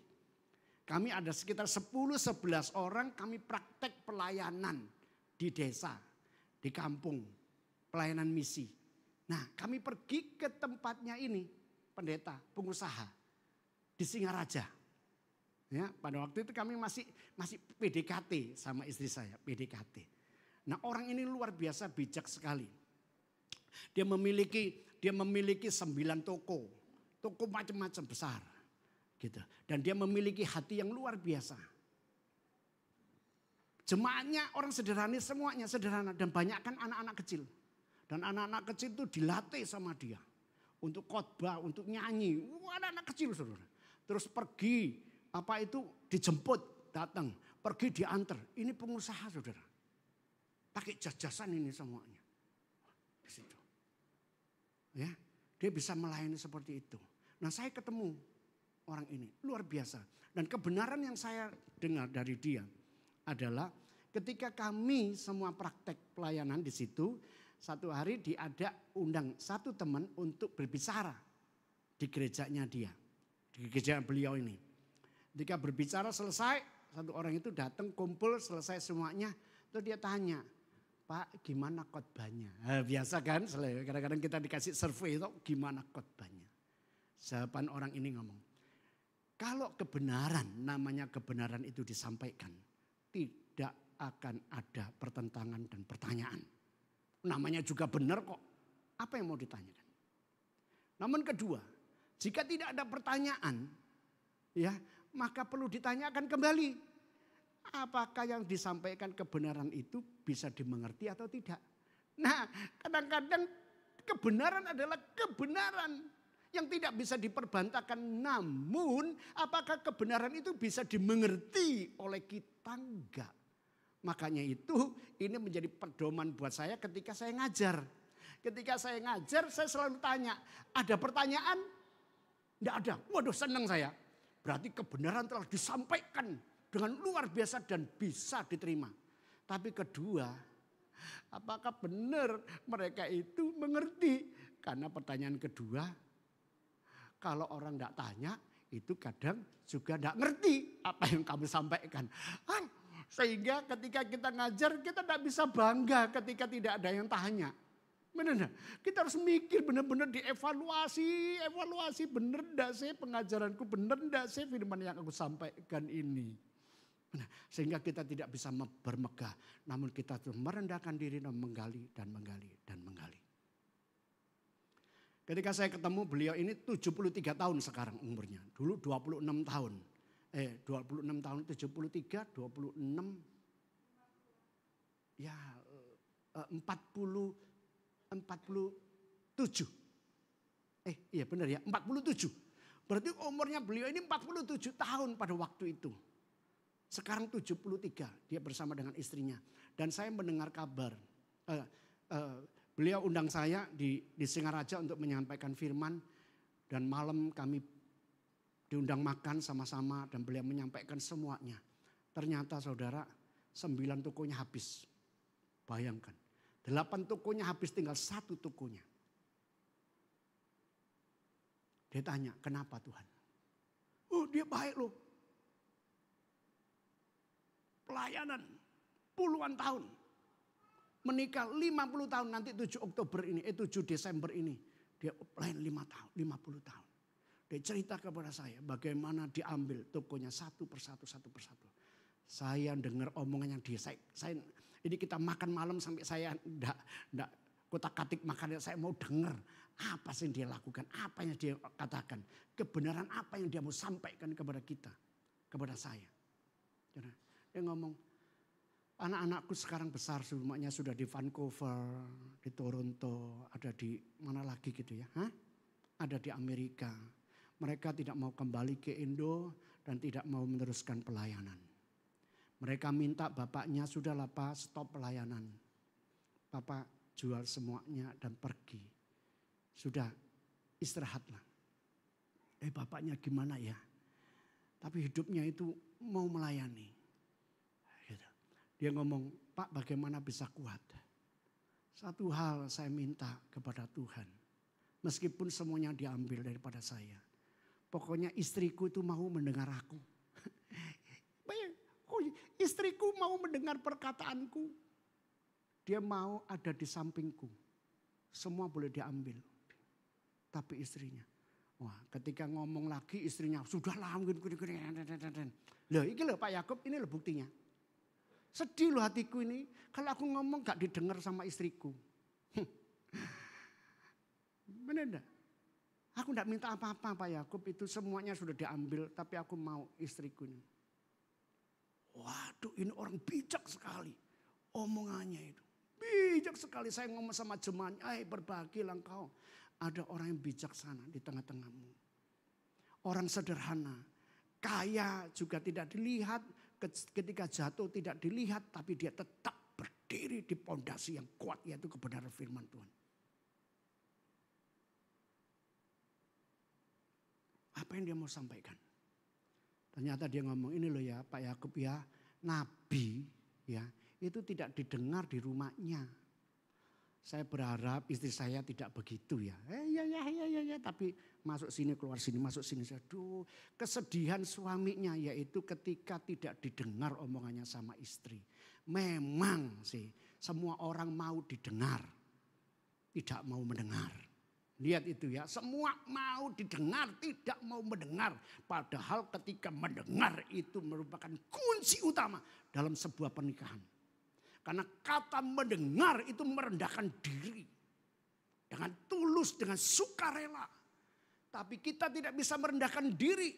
Kami ada sekitar 10-11 orang, kami praktek pelayanan di desa, di kampung, pelayanan misi. Nah kami pergi ke tempatnya ini, pendeta, pengusaha di Singaraja. Ya, pada waktu itu kami masih PDKT sama istri saya, PDKT. Nah orang ini luar biasa bijak sekali. Dia memiliki 9 toko macam-macam besar, gitu. Dan dia memiliki hati yang luar biasa. Jemaatnya orang sederhana, semuanya sederhana dan banyak kan anak-anak kecil. Dan anak-anak kecil itu dilatih sama dia untuk khotbah, untuk nyanyi. Anak-anak kecil saudara. Terus pergi. Apa itu dijemput, datang, pergi diantar. Ini pengusaha saudara. Pakai jas-jasan ini semuanya. Di situ. Ya, dia bisa melayani seperti itu. Nah saya ketemu orang ini, luar biasa. Dan kebenaran yang saya dengar dari dia adalah ketika kami semua praktek pelayanan di situ. Satu hari dia ada undang satu teman untuk berbicara di gerejanya dia. Di gereja beliau ini. Ketika berbicara selesai, satu orang itu datang kumpul selesai semuanya. Terus dia tanya, Pak gimana khotbahnya? Biasa kan, kadang-kadang kita dikasih survei itu gimana khotbahnya. Jawaban orang ini ngomong, kalau kebenaran, namanya kebenaran itu disampaikan, tidak akan ada pertentangan dan pertanyaan. Namanya juga benar kok, apa yang mau ditanyakan? Namun kedua, jika tidak ada pertanyaan, ya maka perlu ditanyakan kembali. Apakah yang disampaikan kebenaran itu bisa dimengerti atau tidak? Nah kadang-kadang kebenaran adalah kebenaran yang tidak bisa diperbantahkan. Namun apakah kebenaran itu bisa dimengerti oleh kita? Enggak. Makanya itu ini menjadi pedoman buat saya ketika saya ngajar. Ketika saya ngajar saya selalu tanya, ada pertanyaan? Enggak ada. Waduh senang saya. Berarti kebenaran telah disampaikan dengan luar biasa dan bisa diterima. Tapi kedua, apakah benar mereka itu mengerti? Karena pertanyaan kedua, kalau orang tidak tanya itu kadang juga tidak ngerti apa yang kamu sampaikan. Sehingga ketika kita ngajar kita tidak bisa bangga ketika tidak ada yang tanya. Benar, kita harus mikir benar-benar dievaluasi, benar enggak sih pengajaranku, benar enggak sih firman yang aku sampaikan ini. Nah, sehingga kita tidak bisa bermegah, namun kita terus merendahkan diri dan menggali dan menggali dan menggali. Ketika saya ketemu beliau ini 73 tahun sekarang umurnya, dulu 26 tahun. 26 tahun, 73, 26, ya 47. Iya benar ya, 47. Berarti umurnya beliau ini 47 tahun pada waktu itu. Sekarang 73, dia bersama dengan istrinya. Dan saya mendengar kabar, beliau undang saya di Singaraja untuk menyampaikan firman. Dan malam kami diundang makan sama-sama dan beliau menyampaikan semuanya. Ternyata saudara 9 tokonya habis. Bayangkan. 8 tokonya habis, tinggal 1 tokonya. Dia tanya, kenapa Tuhan? dia baik loh. Pelayanan puluhan tahun. Menikah 50 tahun nanti 7 Desember ini. Dia pelayan 5 tahun, 50 tahun. Dia cerita kepada saya bagaimana diambil tokonya satu persatu. Saya dengar omongan yang dia, ini kita makan malam sampai saya enggak kotak-katik makannya, saya mau dengar apa sih yang dia lakukan, apa yang dia katakan, kebenaran apa yang dia mau sampaikan kepada kita, kepada saya. Dia ngomong, anak-anakku sekarang besar, semuanya sudah di Vancouver, di Toronto, ada di mana lagi gitu ya, ada di Amerika. Mereka tidak mau kembali ke Indo dan tidak mau meneruskan pelayanan. Mereka minta bapaknya, sudahlah Pak, stop pelayanan. Bapak jual semuanya dan pergi. Sudah, istirahatlah. Bapaknya gimana ya? Tapi hidupnya itu mau melayani. Gitu. Dia ngomong, Pak bagaimana bisa kuat? Satu hal saya minta kepada Tuhan. Meskipun semuanya diambil daripada saya. Pokoknya istriku itu mau mendengar aku. Istriku mau mendengar perkataanku. Dia mau ada di sampingku. Semua boleh diambil. Tapi istrinya. Wah, ketika ngomong lagi istrinya. Sudahlah. Loh, ini loh Pak Yakub, ini loh buktinya. Sedih loh hatiku ini. Kalau aku ngomong gak didengar sama istriku. Benar enggak? Aku enggak minta apa-apa Pak Yakub. Itu semuanya sudah diambil. Tapi aku mau istriku ini. Waduh, ini orang bijak sekali omongannya itu. Bijak sekali. Saya ngomong sama jemaahnya, berbahagialah engkau. Ada orang yang bijaksana di tengah-tengahmu. Orang sederhana. Kaya juga tidak dilihat. Ketika jatuh tidak dilihat. Tapi dia tetap berdiri di pondasi yang kuat. Yaitu kebenaran firman Tuhan. Apa yang dia mau sampaikan? Ternyata dia ngomong, ini loh ya Pak Yakub ya, nabi ya itu tidak didengar di rumahnya. Saya berharap istri saya tidak begitu ya. Ya, tapi masuk sini keluar sini, masuk sini. Aduh, kesedihan suaminya yaitu ketika tidak didengar omongannya sama istri. Memang sih semua orang mau didengar, tidak mau mendengar. Lihat itu ya, semua mau didengar, tidak mau mendengar. Padahal ketika mendengar itu merupakan kunci utama dalam sebuah pernikahan. Karena kata mendengar itu merendahkan diri. Dengan tulus, dengan sukarela. Tapi kita tidak bisa merendahkan diri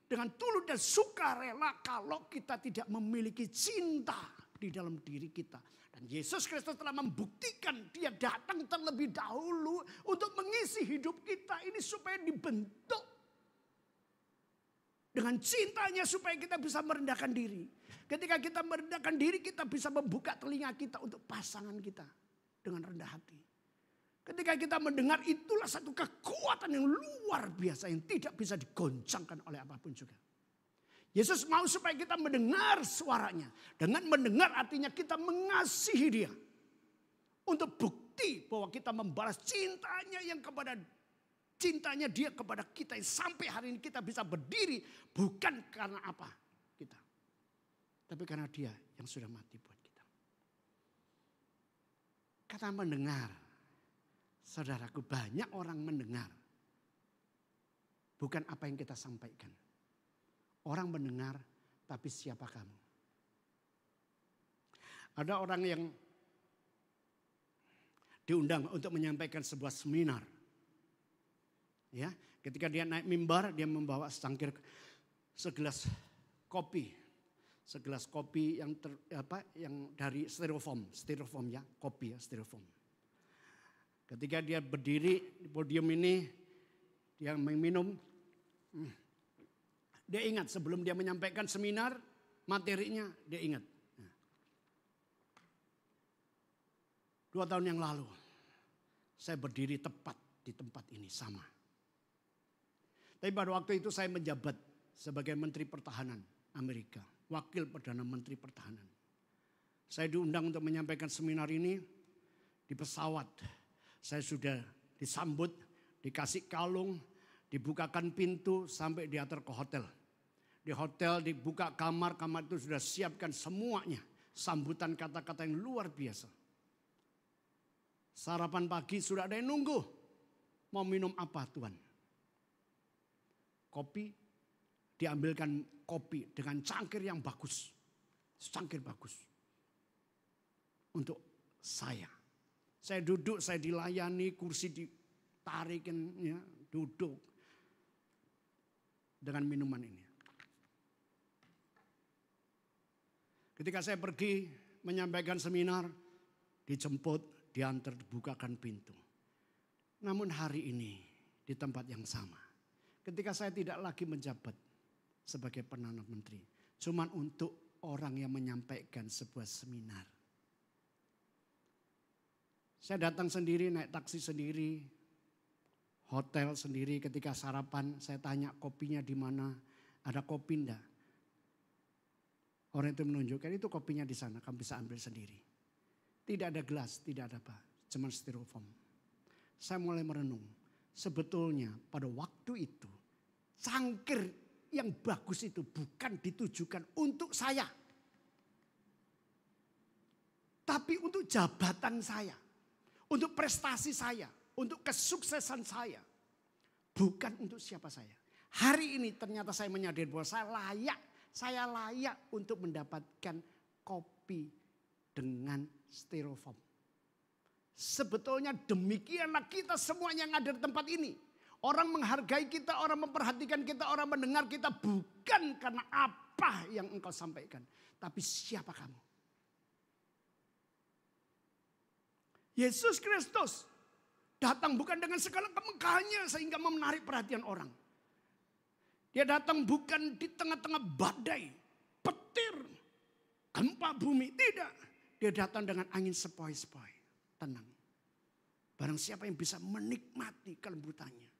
dengan tulus dan sukarela kalau kita tidak memiliki cinta di dalam diri kita. Dan Yesus Kristus telah membuktikan dia datang terlebih dahulu untuk mengisi hidup kita ini supaya dibentuk. Dengan cintanya supaya kita bisa merendahkan diri. Ketika kita merendahkan diri kita bisa membuka telinga kita untuk pasangan kita dengan rendah hati. Ketika kita mendengar itulah satu kekuatan yang luar biasa yang tidak bisa digoncangkan oleh apapun juga. Yesus mau supaya kita mendengar suaranya. Dengan mendengar artinya kita mengasihi dia. Untuk bukti bahwa kita membalas cintanya dia kepada kita. Sampai hari ini kita bisa berdiri bukan karena apa kita. Tapi karena dia yang sudah mati buat kita. Kata mendengar. Saudaraku, banyak orang mendengar. Bukan apa yang kita sampaikan. Orang mendengar, tapi siapa kamu? Ada orang yang diundang untuk menyampaikan sebuah seminar. Ya, ketika dia naik mimbar, dia membawa segelas kopi. Segelas kopi yang dari styrofoam ya, kopi ya, styrofoam. Ketika dia berdiri di podium ini, dia meminum. Dia ingat sebelum dia menyampaikan seminar, materinya dia ingat. 2 tahun yang lalu, saya berdiri tepat di tempat ini sama. Tapi pada waktu itu saya menjabat sebagai Menteri Pertahanan Amerika. Wakil Perdana Menteri Pertahanan. Saya diundang untuk menyampaikan seminar ini di pesawat. Saya sudah disambut, dikasih kalung, dibukakan pintu sampai diantar ke hotel. Di hotel dibuka kamar itu sudah siapkan semuanya. Sambutan kata-kata yang luar biasa. Sarapan pagi sudah ada yang nunggu. Mau minum apa Tuhan? Kopi, diambilkan kopi dengan cangkir yang bagus. Cangkir bagus. Untuk saya. Saya duduk, saya dilayani, kursi ditarikin, ya, duduk. Dengan minuman ini. Ketika saya pergi menyampaikan seminar, dijemput, diantar, dibukakan pintu. Namun hari ini di tempat yang sama. Ketika saya tidak lagi menjabat sebagai Perdana Menteri. Cuman untuk orang yang menyampaikan sebuah seminar. Saya datang sendiri, naik taksi sendiri. Hotel sendiri, ketika sarapan saya tanya kopinya di mana. Ada kopi enggak? Orang itu menunjukkan itu kopinya di sana, kamu bisa ambil sendiri. Tidak ada gelas, tidak ada apa, cuma styrofoam. Saya mulai merenung, sebetulnya pada waktu itu cangkir yang bagus itu bukan ditujukan untuk saya. Tapi untuk jabatan saya, untuk prestasi saya, untuk kesuksesan saya. Bukan untuk siapa saya. Hari ini ternyata saya menyadari bahwa saya layak untuk mendapatkan kopi dengan styrofoam. Sebetulnya demikianlah kita semua yang ada di tempat ini. Orang menghargai kita, orang memperhatikan kita, orang mendengar kita bukan karena apa yang engkau sampaikan. Tapi siapa kamu? Yesus Kristus datang bukan dengan segala kemegahannya sehingga menarik perhatian orang. Dia datang bukan di tengah-tengah badai, petir, gempa bumi. Tidak. Dia datang dengan angin sepoi-sepoi. Tenang. Barang siapa yang bisa menikmati kelembutannya.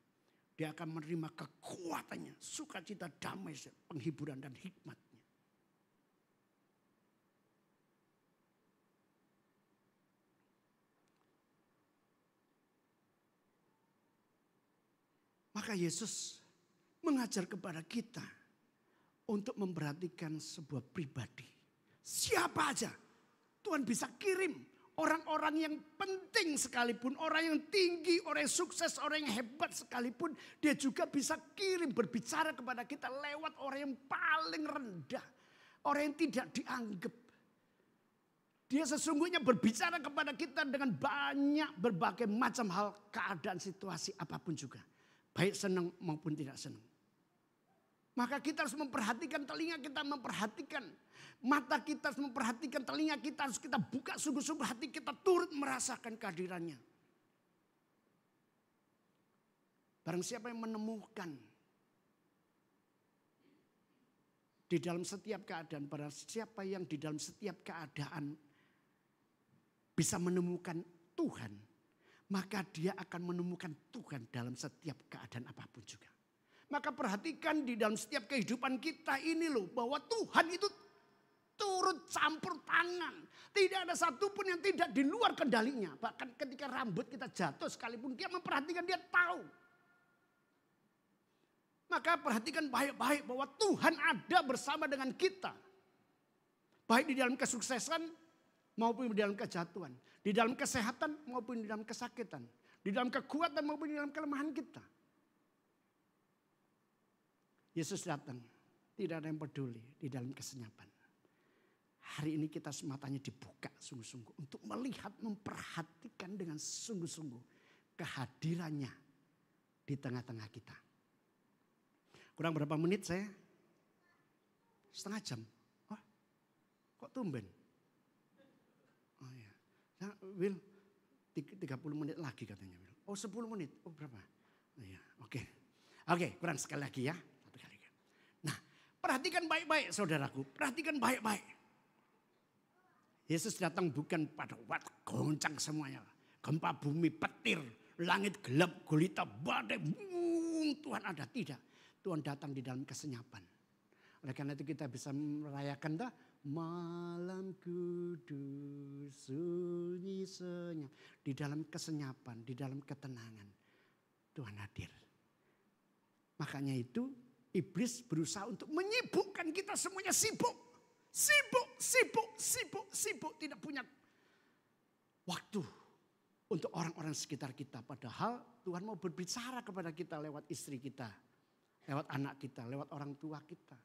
Dia akan menerima kekuatannya. Sukacita, damai, penghiburan dan hikmatnya. Maka Yesus mengajar kepada kita untuk memperhatikan sebuah pribadi. Siapa aja Tuhan bisa kirim. Orang-orang yang penting sekalipun, orang yang tinggi, orang yang sukses, orang yang hebat sekalipun. Dia juga bisa kirim berbicara kepada kita lewat orang yang paling rendah. Orang yang tidak dianggap. Dia sesungguhnya berbicara kepada kita dengan banyak berbagai macam hal, keadaan, situasi apapun juga. Baik senang maupun tidak senang. Maka kita harus memperhatikan telinga kita, memperhatikan mata kita, harus memperhatikan telinga kita, harus kita buka sungguh-sungguh hati kita turut merasakan kehadirannya. Barang siapa yang menemukan di dalam setiap keadaan, barang siapa yang di dalam setiap keadaan bisa menemukan Tuhan, maka dia akan menemukan Tuhan dalam setiap keadaan apapun juga. Maka perhatikan di dalam setiap kehidupan kita ini loh, bahwa Tuhan itu turut campur tangan. Tidak ada satupun yang tidak di luar kendalinya. Bahkan ketika rambut kita jatuh sekalipun dia memperhatikan, dia tahu. Maka perhatikan baik-baik bahwa Tuhan ada bersama dengan kita. Baik di dalam kesuksesan maupun di dalam kejatuhan. Di dalam kesehatan maupun di dalam kesakitan. Di dalam kekuatan maupun di dalam kelemahan kita. Yesus datang, tidak ada yang peduli di dalam kesenyapan. Hari ini kita matanya dibuka sungguh-sungguh untuk melihat, memperhatikan dengan sungguh-sungguh kehadirannya di tengah-tengah kita. Kurang berapa menit saya? Setengah jam. Oh, kok tumben? Oh iya. Nah, Will, 30 menit lagi katanya. Will. Oh 10 menit, oh berapa? Oh iya, oke. Oke, kurang sekali lagi ya. Nah, perhatikan baik-baik saudaraku, perhatikan baik-baik. Yesus datang bukan pada waktu goncang semuanya. Gempa bumi, petir, langit gelap, gulita, badai. Tuhan ada, tidak. Tuhan datang di dalam kesenyapan. Oleh karena itu kita bisa merayakan malam kudus, sunyi senyap. Di dalam kesenyapan, di dalam ketenangan. Tuhan hadir. Makanya itu Iblis berusaha untuk menyibukkan kita semuanya sibuk. Sibuk. Tidak punya waktu untuk orang-orang sekitar kita. Padahal Tuhan mau berbicara kepada kita lewat istri kita. Lewat anak kita, lewat orang tua kita.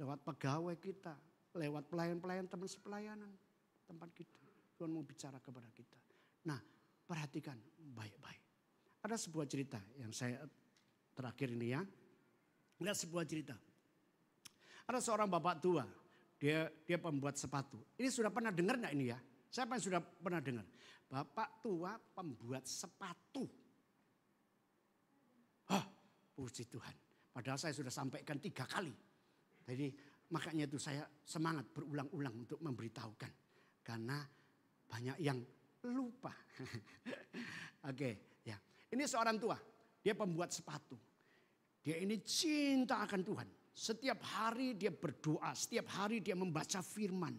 Lewat pegawai kita. Lewat pelayan-pelayan teman sepelayanan tempat kita. Tuhan mau bicara kepada kita. Nah, perhatikan baik-baik. Ada sebuah cerita yang saya terakhir ini ya. Ada sebuah cerita. Ada seorang bapak tua. Dia pembuat sepatu. Ini sudah pernah dengar enggak ini ya? Siapa yang sudah pernah dengar? Bapak tua pembuat sepatu. Puji Tuhan. Padahal saya sudah sampaikan 3 kali. Jadi makanya itu saya semangat berulang-ulang untuk memberitahukan. Karena banyak yang lupa. Oke, ya. Ini seorang tua. Dia pembuat sepatu. Dia ini cinta akan Tuhan. Setiap hari dia berdoa. Setiap hari dia membaca firman.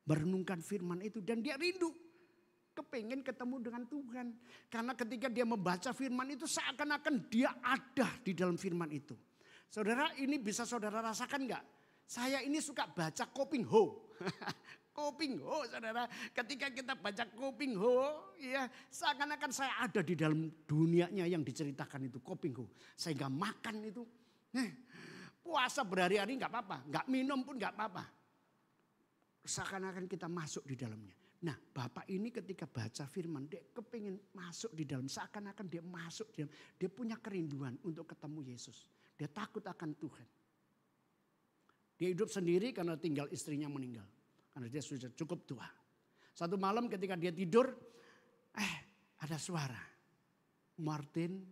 Merenungkan firman itu. Dan dia rindu. Kepengen ketemu dengan Tuhan. Karena ketika dia membaca firman itu seakan-akan dia ada di dalam firman itu. Saudara, ini bisa saudara rasakan enggak? Saya ini suka baca Koping Ho. Koping Ho, saudara. Ketika kita baca Koping Ho, ya seakan-akan saya ada di dalam dunianya yang diceritakan itu Koping Ho. Sehingga makan itu, puasa berhari-hari nggak apa-apa, nggak minum pun nggak apa-apa. Seakan-akan kita masuk di dalamnya. Nah, Bapak ini ketika baca firman, dia kepingin masuk di dalam, seakan-akan dia masuk di dalam. Dia punya kerinduan untuk ketemu Yesus. Dia takut akan Tuhan. Dia hidup sendiri karena tinggal istrinya meninggal. Karena dia sudah cukup tua. Satu malam ketika dia tidur, ada suara. Martin,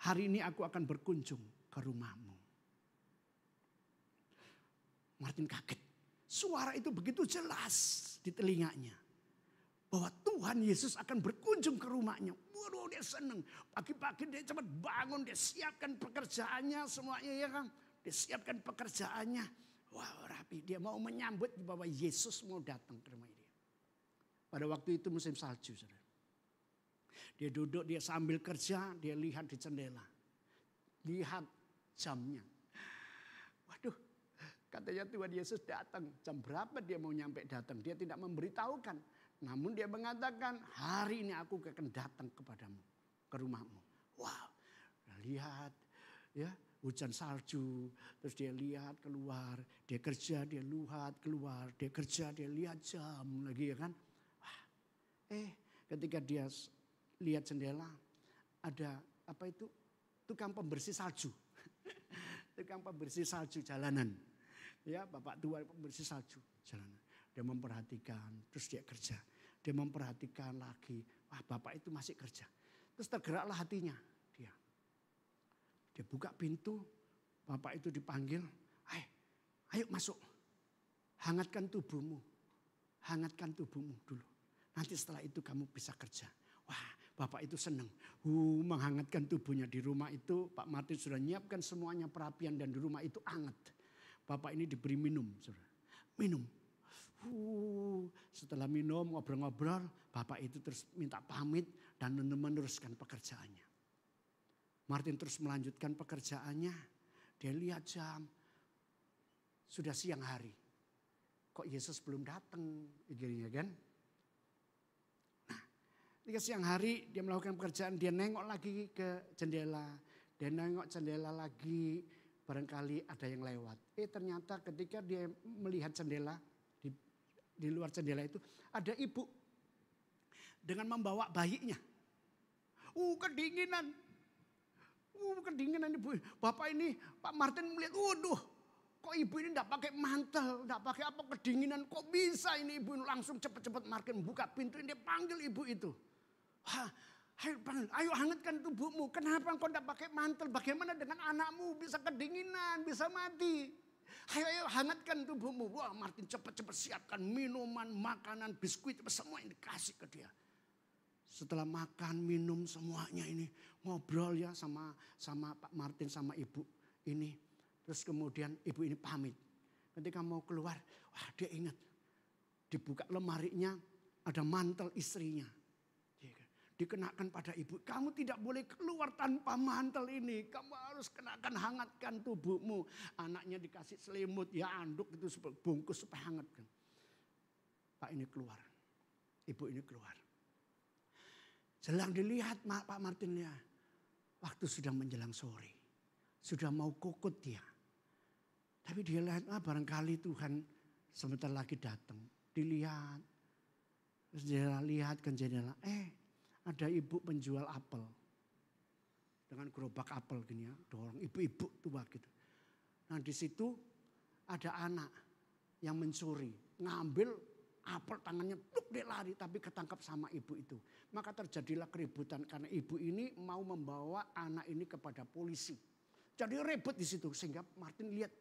hari ini aku akan berkunjung ke rumahmu. Martin kaget. Suara itu begitu jelas di telinganya. Bahwa Tuhan Yesus akan berkunjung ke rumahnya. Waduh, dia senang. Pagi-pagi dia cepat bangun, dia siapkan pekerjaannya semuanya ya kan. Dia siapkan pekerjaannya. Wah, rapi. Dia mau menyambut bahwa Yesus mau datang ke rumah dia. Pada waktu itu musim salju, saudara. Dia duduk, dia sambil kerja, dia lihat di jendela. Lihat jamnya. Waduh, katanya Tuhan Yesus datang. Jam berapa dia mau nyampe datang? Dia tidak memberitahukan. Namun dia mengatakan, hari ini aku akan datang kepadamu, ke rumahmu. Wow, lihat ya. Hujan salju, terus dia lihat keluar, dia kerja, dia lihat keluar, dia kerja, dia lihat jam lagi ya kan. Wah, ketika dia lihat jendela, ada apa itu, tukang pembersih salju. Tukang pembersih salju jalanan. Ya, bapak tua pembersih salju jalanan. Dia memperhatikan, terus dia kerja. Dia memperhatikan lagi, wah bapak itu masih kerja. Terus tergeraklah hatinya dia. Dia buka pintu, bapak itu dipanggil, ayo masuk, hangatkan tubuhmu dulu. Nanti setelah itu kamu bisa kerja. Wah, bapak itu senang, menghangatkan tubuhnya di rumah itu. Pak Martin sudah nyiapkan semuanya perapian dan di rumah itu hangat. Bapak ini diberi minum, saudara. Minum. Setelah minum, ngobrol-ngobrol, bapak itu terus minta pamit dan meneruskan pekerjaannya. Martin terus melanjutkan pekerjaannya. Dia lihat jam. Sudah siang hari. Kok Yesus belum datang? Begini kan. Nah, ketika siang hari dia melakukan pekerjaan. Dia nengok lagi ke jendela. Dia nengok jendela lagi. Barangkali ada yang lewat. Ternyata ketika dia melihat jendela. Di luar jendela itu ada ibu. Dengan membawa bayinya. Kedinginan. Kedinginan ibu. Bapak ini, Pak Martin melihat, kok ibu ini enggak pakai mantel, enggak pakai apa, kedinginan. Kok bisa ini ibu langsung cepat-cepat Martin buka pintu, dia panggil ibu itu. Ayo hangatkan tubuhmu. Kenapa kau enggak pakai mantel? Bagaimana dengan anakmu? Bisa kedinginan, bisa mati. Ayo hangatkan tubuhmu. Wah, Martin cepat-cepat siapkan minuman, makanan, biskuit, semua yang dikasih ke dia. Setelah makan, minum semuanya ini. Ngobrol ya sama Pak Martin sama ibu ini. Terus kemudian ibu ini pamit. Ketika mau keluar, wah dia ingat. Dibuka lemarinya ada mantel istrinya. dikenakan pada ibu. Kamu tidak boleh keluar tanpa mantel ini. Kamu harus kenakan, hangatkan tubuhmu. Anaknya dikasih selimut, ya anduk itu bungkus supaya hangatkan. Pak ini keluar. Ibu ini keluar. Jelang dilihat Pak Martin ya. Waktu sudah menjelang sore. Sudah mau kokot dia. Tapi dia lihat, barangkali Tuhan sebentar lagi datang. Dilihat. Terus dia lihat ke jendela. Ada ibu penjual apel. Dengan gerobak apel gini ya. Dorong ibu-ibu tua gitu. Nah di situ ada anak yang mencuri. Ngambil apel tangannya. Dia lari tapi ketangkap sama ibu itu. Maka terjadilah keributan. Karena ibu ini mau membawa anak ini kepada polisi. Jadi ribut di situ. Sehingga Martin lihat.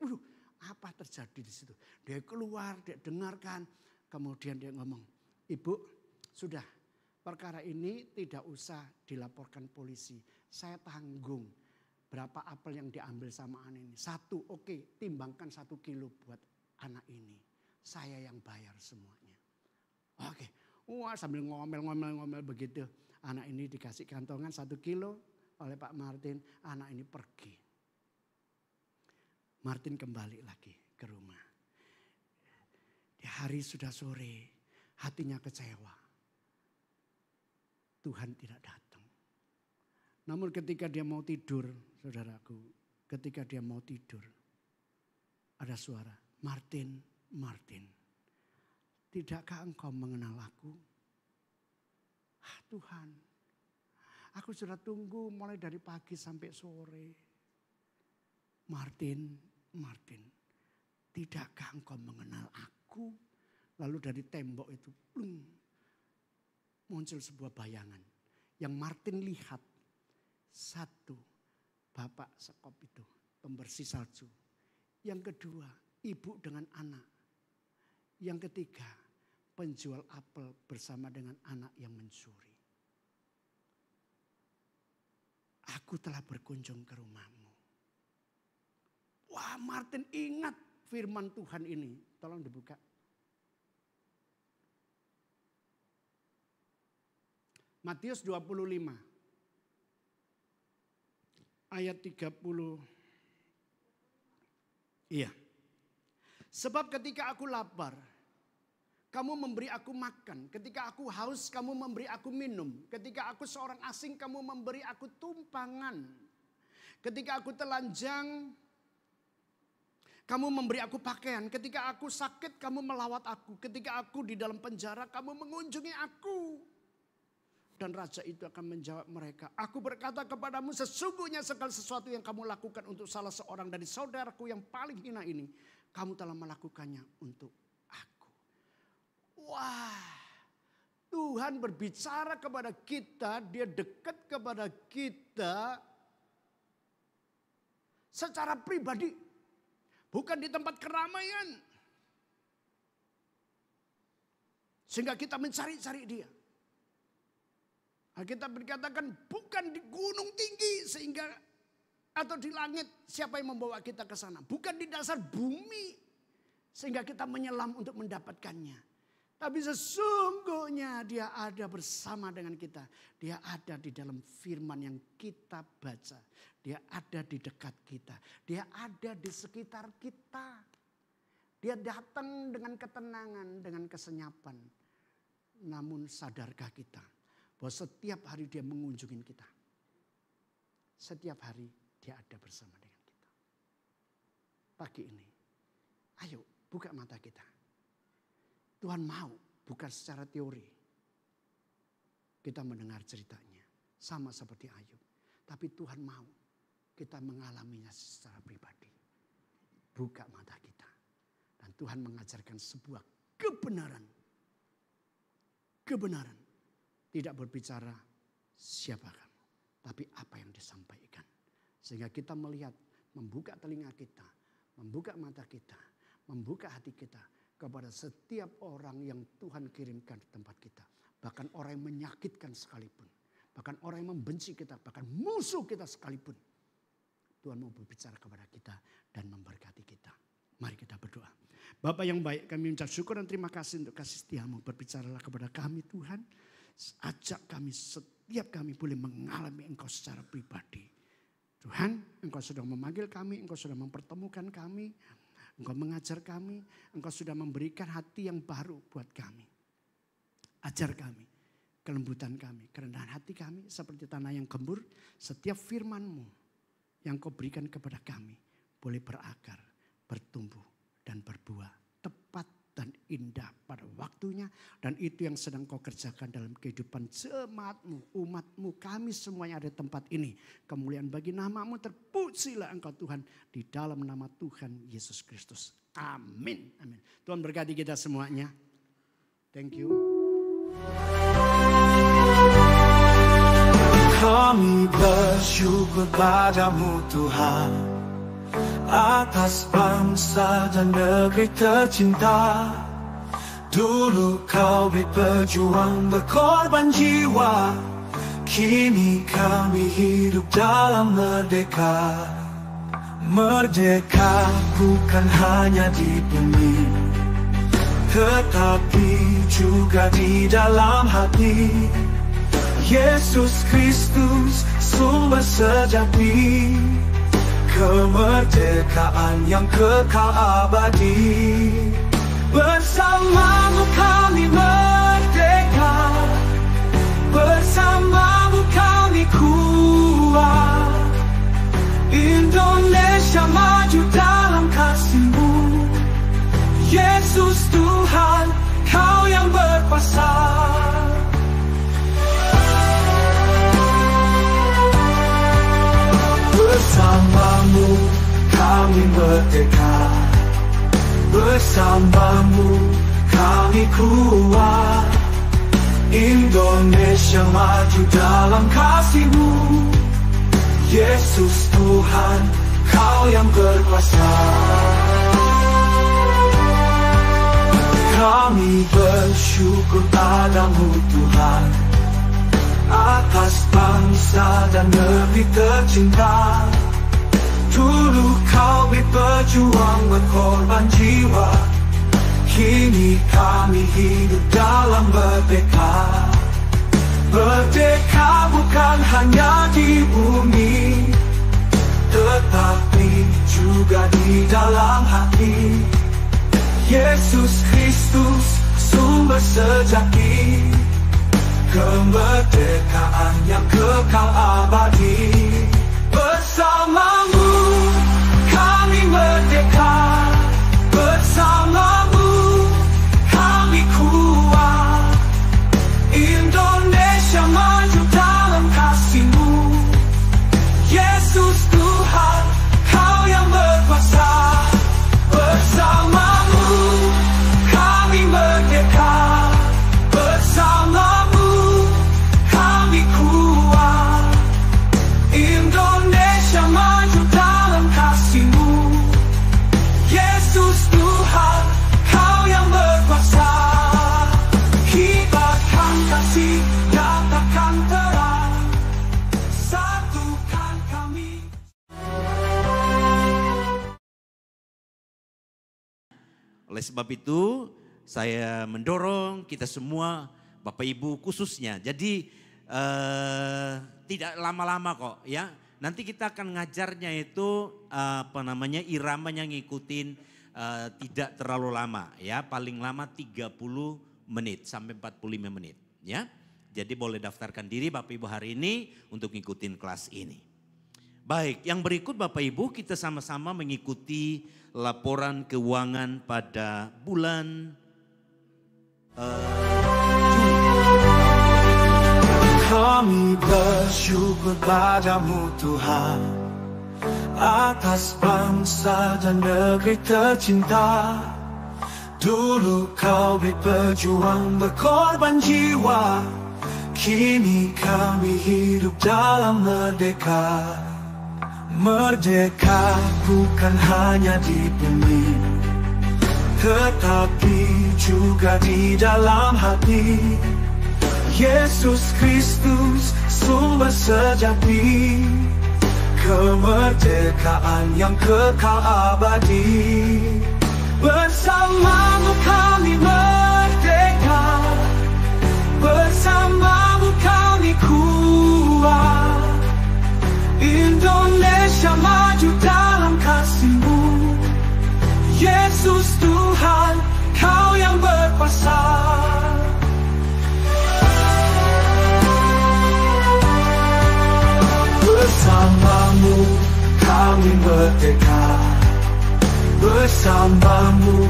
Apa terjadi di situ. Dia keluar. Dia dengarkan. Kemudian dia ngomong. Ibu sudah. Perkara ini tidak usah dilaporkan polisi. Saya tanggung berapa apel yang diambil sama anak ini. 1, oke, timbangkan 1 kilo buat anak ini. Saya yang bayar semuanya. Oke, wah sambil ngomel begitu. Anak ini dikasih kantongan 1 kilo oleh Pak Martin. Anak ini pergi. Martin kembali lagi ke rumah. Di hari sudah sore, hatinya kecewa. Tuhan tidak datang. Namun ketika dia mau tidur, saudaraku, ketika dia mau tidur, ada suara, Martin, Martin, tidakkah engkau mengenal aku? Tuhan, aku sudah tunggu mulai dari pagi sampai sore. Martin, Martin, tidakkah engkau mengenal aku? Lalu dari tembok itu, muncul sebuah bayangan. Yang Martin lihat. 1, bapak sekop itu. Pembersih salju. Yang kedua, ibu dengan anak. Yang ketiga, penjual apel bersama dengan anak yang mencuri. Aku telah berkunjung ke rumahmu. Wah, Martin ingat firman Tuhan ini. Tolong dibuka. Matius 25 ayat 30. Iya. Sebab ketika aku lapar, kamu memberi aku makan. Ketika aku haus, kamu memberi aku minum. Ketika aku seorang asing, kamu memberi aku tumpangan. Ketika aku telanjang, kamu memberi aku pakaian. Ketika aku sakit, kamu melawat aku. Ketika aku di dalam penjara, kamu mengunjungi aku. Dan raja itu akan menjawab mereka. Aku berkata kepadamu, sesungguhnya segala sesuatu yang kamu lakukan untuk salah seorang dari saudaraku yang paling hina ini, kamu telah melakukannya untuk aku. Wah, Tuhan berbicara kepada kita, dia dekat kepada kita secara pribadi. Bukan di tempat keramaian. Sehingga kita mencari-cari dia. Kita berkatakan bukan di gunung tinggi sehingga atau di langit siapa yang membawa kita ke sana. Bukan di dasar bumi sehingga kita menyelam untuk mendapatkannya. Tapi sesungguhnya dia ada bersama dengan kita. Dia ada di dalam firman yang kita baca. Dia ada di dekat kita. Dia ada di sekitar kita. Dia datang dengan ketenangan, dengan kesenyapan. Namun sadarkah kita bahwa setiap hari dia mengunjungi kita. Setiap hari dia ada bersama dengan kita. Pagi ini, ayo buka mata kita. Tuhan mau, bukan secara teori. Kita mendengar ceritanya. Sama seperti Ayub. Tapi Tuhan mau kita mengalaminya secara pribadi. Buka mata kita. Dan Tuhan mengajarkan sebuah kebenaran. Kebenaran. Tidak berbicara siapa kamu. Tapi apa yang disampaikan. Sehingga kita melihat, membuka telinga kita. Membuka mata kita. Membuka hati kita. Kepada setiap orang yang Tuhan kirimkan di tempat kita. Bahkan orang yang menyakitkan sekalipun. Bahkan orang yang membenci kita. Bahkan musuh kita sekalipun. Tuhan mau berbicara kepada kita dan memberkati kita. Mari kita berdoa. Bapa yang baik, kami mengucap syukur dan terima kasih untuk kasih setiamu. Berbicaralah kepada kami Tuhan. Ajak kami, setiap kami boleh mengalami Engkau secara pribadi. Tuhan, Engkau sudah memanggil kami, Engkau sudah mempertemukan kami, Engkau mengajar kami, Engkau sudah memberikan hati yang baru buat kami. Ajar kami, kelembutan kami, kerendahan hati kami seperti tanah yang gembur. Setiap firman-Mu yang Kau berikan kepada kami boleh berakar, bertumbuh dan berbuah tepat dan indah pada waktunya. Dan itu yang sedang Kau kerjakan dalam kehidupan jemaat-Mu, umat-Mu, kami semuanya ada di tempat ini. Kemuliaan bagi nama-Mu, terpujilah Engkau Tuhan di dalam nama Tuhan Yesus Kristus. Amin. Amin. Tuhan berkati kita semuanya. Thank you. Kami bersyukur padamu Tuhan, atas bangsa dan negeri tercinta. Dulu Kau berjuang, berkorban jiwa, kini kami hidup dalam merdeka. Merdeka bukan hanya di bumi, tetapi juga di dalam hati. Yesus Kristus sumber sejati, kemerdekaan yang kekal abadi. Bersamamu kami merdeka, bersamamu kami kuat. Indonesia maju dalam kasih-Mu. Yesus Tuhan, Kau yang berkuasa. Bersamamu kami merdeka, bersamamu kami kuat. Indonesia maju dalam kasih-Mu. Yesus Tuhan, Kau yang berkuasa. Kami bersyukur padamu Tuhan, atas bangsa dan negeri tercinta. Dulu Kau berjuang, berkorban jiwa, kini kami hidup dalam merdeka. Merdeka bukan hanya di bumi, tetapi juga di dalam hati. Yesus Kristus sumber sejati, kemerdekaan yang kekal abadi. Bersamamu kami merdeka, bersamamu kami kuat. Indonesia maju dalam kasih-Mu. Yesus Tuhan, Kau yang berkuasa. Bersamamu kami merdeka, bersamamu kami kuat. Indonesia maju dalam kasih-Mu. Yesus Tuhan, Kau yang berkuasa. Kibarkan kasih, nyatakan terang, satukan kami. Oleh sebab itu, saya mendorong kita semua, Bapak Ibu khususnya. Jadi tidak lama-lama kok ya. Nanti kita akan ngajarnya itu iramanya ngikutin tidak terlalu lama ya. Paling lama 30 menit sampai 45 menit ya. Jadi boleh daftarkan diri Bapak Ibu hari ini untuk ngikutin kelas ini. Baik, yang berikut Bapak Ibu kita sama-sama mengikuti laporan keuangan pada bulan Juli. Kami bersyukur padamu Tuhan, atas bangsa dan negeri tercinta. Dulu Kau berjuang, berkorban jiwa, kini kami hidup dalam merdeka. Merdeka bukan hanya di bumi, tetapi juga di dalam hati. Yesus Kristus sumber sejati, kemerdekaan yang kekal abadi. Bersamamu kami merdeka, bersama Yesus Tuhan, Kau yang berkuasa. Bersamamu kami merdeka, bersamamu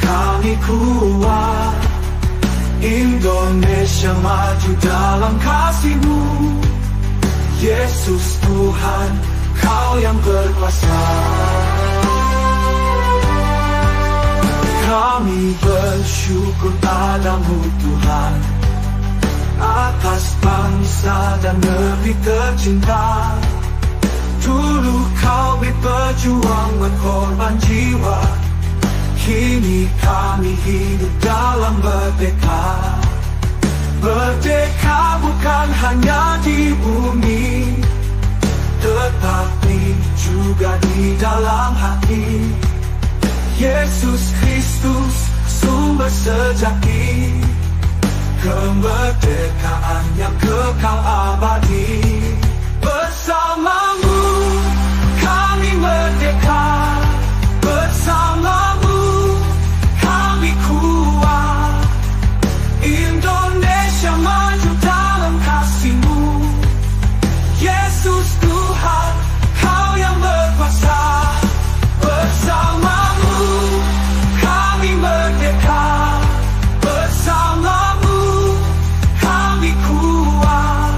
kami kuat. Indonesia maju dalam kasih-Mu. Yesus Tuhan, Kau yang berkuasa. Kami bersyukur padamu Tuhan, atas bangsa dan negeri tercinta. Dulu Kau berjuang berkorban jiwa, kini kami hidup dalam merdeka. Merdeka bukan hanya di bumi, tetapi juga di dalam hati. Yesus Kristus sumber sejati, kemerdekaan yang kekal abadi. Bersamamu kami merdeka, bersamamu kami kuat. Indonesia maju dalam kasih-Mu. Yesus Tuhan, Kau yang berkuasa. Bersamamu kami merdeka, bersamamu kami kuat.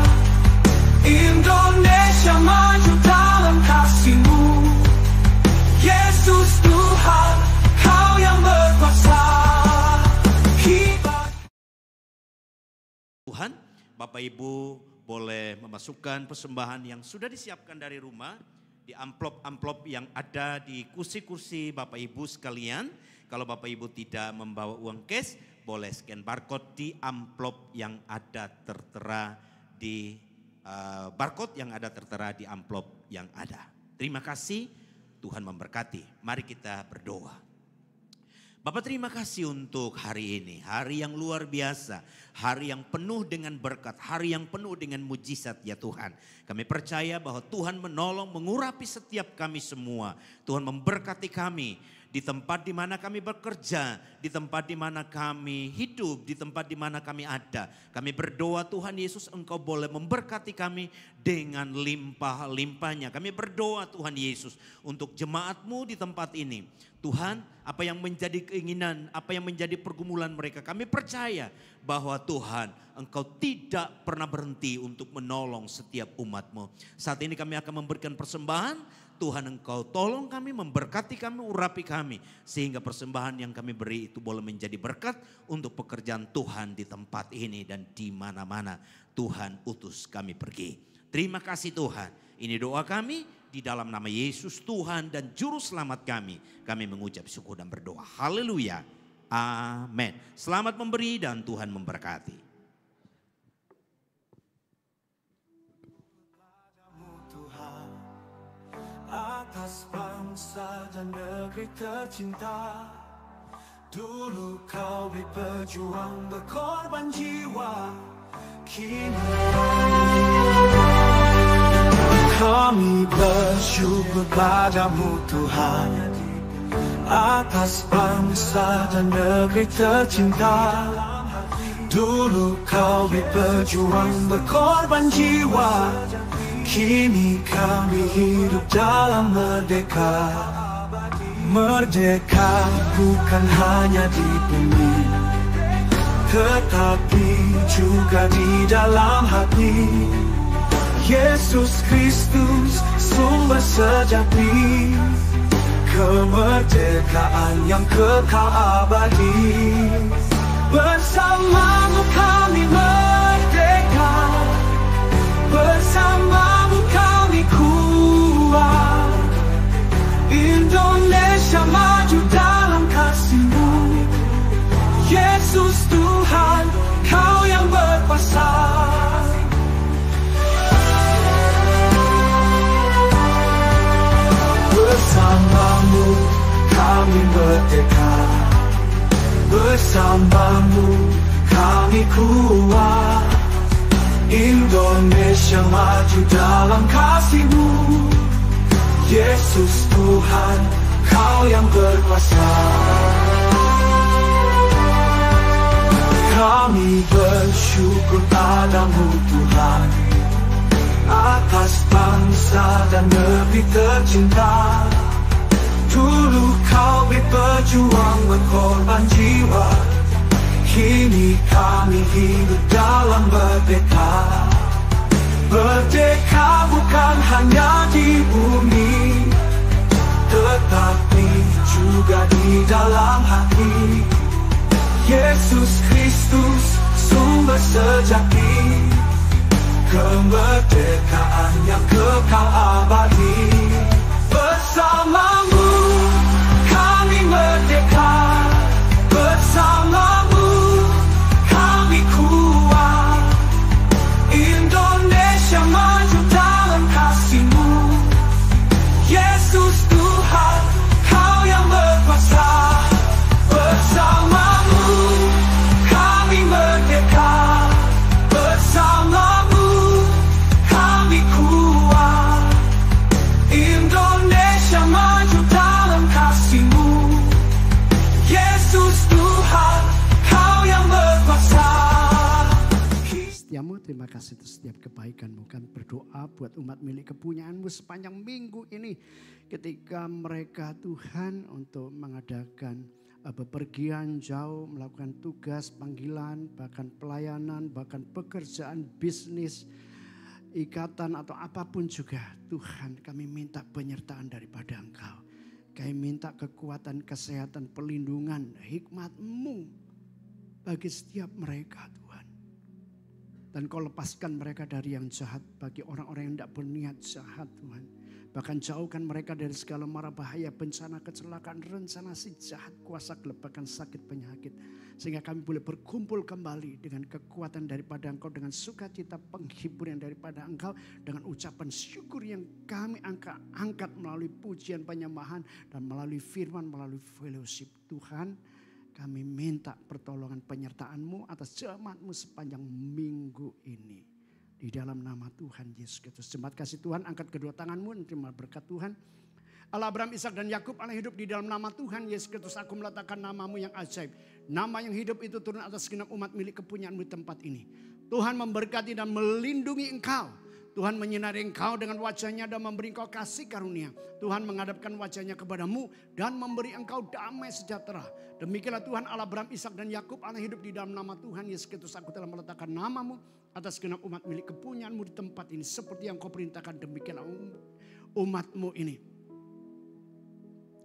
Indonesia maju dalam kasih-Mu. Yesus Tuhan, Kau yang berkuasa. Tuhan, Bapak Ibu boleh memasukkan persembahan yang sudah disiapkan dari rumah di amplop-amplop yang ada di kursi-kursi Bapak Ibu sekalian. Kalau Bapak Ibu tidak membawa uang cash, boleh scan barcode di amplop yang ada tertera di barcode yang ada tertera di amplop yang ada. Terima kasih, Tuhan memberkati. Mari kita berdoa. Bapak, terima kasih untuk hari ini, hari yang luar biasa, hari yang penuh dengan berkat, hari yang penuh dengan mujizat ya Tuhan. Kami percaya bahwa Tuhan menolong, mengurapi setiap kami semua. Tuhan memberkati kami di tempat di mana kami bekerja, di tempat di mana kami hidup, di tempat di mana kami ada. Kami berdoa Tuhan Yesus, Engkau boleh memberkati kami dengan limpah-limpahnya. Kami berdoa Tuhan Yesus untuk jemaat-Mu di tempat ini. Tuhan, apa yang menjadi keinginan, apa yang menjadi pergumulan mereka, kami percaya bahwa Tuhan, Engkau tidak pernah berhenti untuk menolong setiap umat-Mu. Saat ini kami akan memberikan persembahan. Tuhan, Engkau tolong kami, memberkati kami, urapi kami. Sehingga persembahan yang kami beri itu boleh menjadi berkat untuk pekerjaan Tuhan di tempat ini dan di mana-mana Tuhan utus kami pergi. Terima kasih Tuhan. Ini doa kami di dalam nama Yesus Tuhan dan Juru Selamat kami. Kami mengucap syukur dan berdoa. Haleluya. Amin. Selamat memberi dan Tuhan memberkati. Atas bangsa dan negeri tercinta, dulu Kau berjuang berkorban jiwa, kini kami bersyukur padamu Tuhan. Atas bangsa dan negeri tercinta, dulu Kau berjuang berkorban jiwa, kini kami hidup dalam merdeka. Merdeka bukan hanya di bumi, tetapi juga di dalam hati. Yesus Kristus sumber sejati, kemerdekaan yang kekal abadi. Bersamamu kami merdeka, bersamamu kami kuat. Indonesia maju dalam kasih-Mu. Yesus Tuhan, Kau yang berkuasa. Bersamamu kami merdeka, bersamamu kami kuat. Indonesia maju dalam kasih-Mu. Yesus Tuhan, Kau yang berkuasa. dan lebih tercinta. Dulu kau berjuang berkorban jiwa, kini kami hidup dalam merdeka. Merdeka bukan hanya di bumi, tetapi juga di dalam hati. Yesus Kristus sumber sejati, kemerdekaan yang kekal abadi. Bersamamu kami merdeka, bersamamu kami kuat. Indonesia maju dalam kasih-Mu. Yesus Tuhan, Kau yang berkuasa. Bersamamu kami merdeka, bersamamu kami kuat. Indonesia maju dalam kasih-Mu. Yesus Tuhan, Kau yang berkuasa. Setiamu, terima kasih atas setiap kebaikan-Mu. Kami berdoa buat umat milik kepunyaan-Mu sepanjang minggu ini. Ketika mereka Tuhan untuk mengadakan bepergian jauh, melakukan tugas, panggilan, bahkan pelayanan, bahkan pekerjaan, bisnis, ikatan atau apapun juga. Tuhan, kami minta penyertaan daripada Engkau. Kami minta kekuatan, kesehatan, perlindungan, hikmat-Mu bagi setiap mereka Tuhan. Dan Kau lepaskan mereka dari yang jahat, bagi orang-orang yang tidak berniat jahat Tuhan. Bahkan jauhkan mereka dari segala mara bahaya, bencana, kecelakaan, rencana si jahat, kuasa gelap, bahkan sakit penyakit. Sehingga kami boleh berkumpul kembali dengan kekuatan daripada Engkau, dengan sukacita penghiburan daripada Engkau, dengan ucapan syukur yang kami angkat melalui pujian penyembahan dan melalui firman, melalui fellowship. Tuhan, kami minta pertolongan penyertaan-Mu atas jemaat-Mu sepanjang minggu ini. Di dalam nama Tuhan Yesus Kristus. Jemaat kasih Tuhan, angkat kedua tanganmu dan terima berkat Tuhan. Allah Abraham, Ishak dan Yakub, Allah hidup di dalam nama Tuhan Yesus Kristus. Aku meletakkan namamu yang ajaib. Nama yang hidup itu turun atas segenap umat milik kepunyaanmu di tempat ini. Tuhan memberkati dan melindungi engkau. Tuhan menyinari engkau dengan wajahnya dan memberi engkau kasih karunia. Tuhan menghadapkan wajahnya kepadamu dan memberi engkau damai sejahtera. Demikianlah Tuhan Allah Abraham, Ishak dan Yakub, Allah hidup di dalam nama Tuhan Yesus Kristus. Aku telah meletakkan namamu atas segenap umat milik kepunyaanmu di tempat ini. Seperti yang kau perintahkan, demikianlah umatmu ini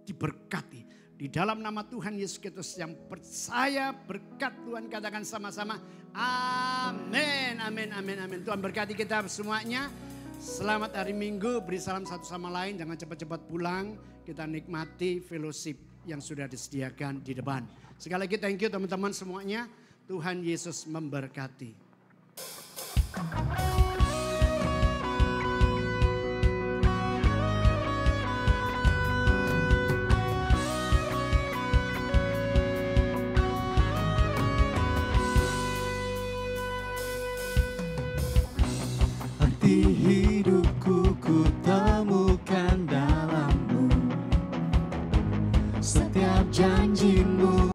diberkati. Di dalam nama Tuhan Yesus Kristus, yang percaya berkat Tuhan katakan sama-sama. Amin, amin, amin, amin. Tuhan berkati kita semuanya. Selamat hari Minggu, beri salam satu sama lain. Jangan cepat-cepat pulang, kita nikmati fellowship yang sudah disediakan di depan. Sekali lagi thank you teman-teman semuanya. Tuhan Yesus memberkati. Arti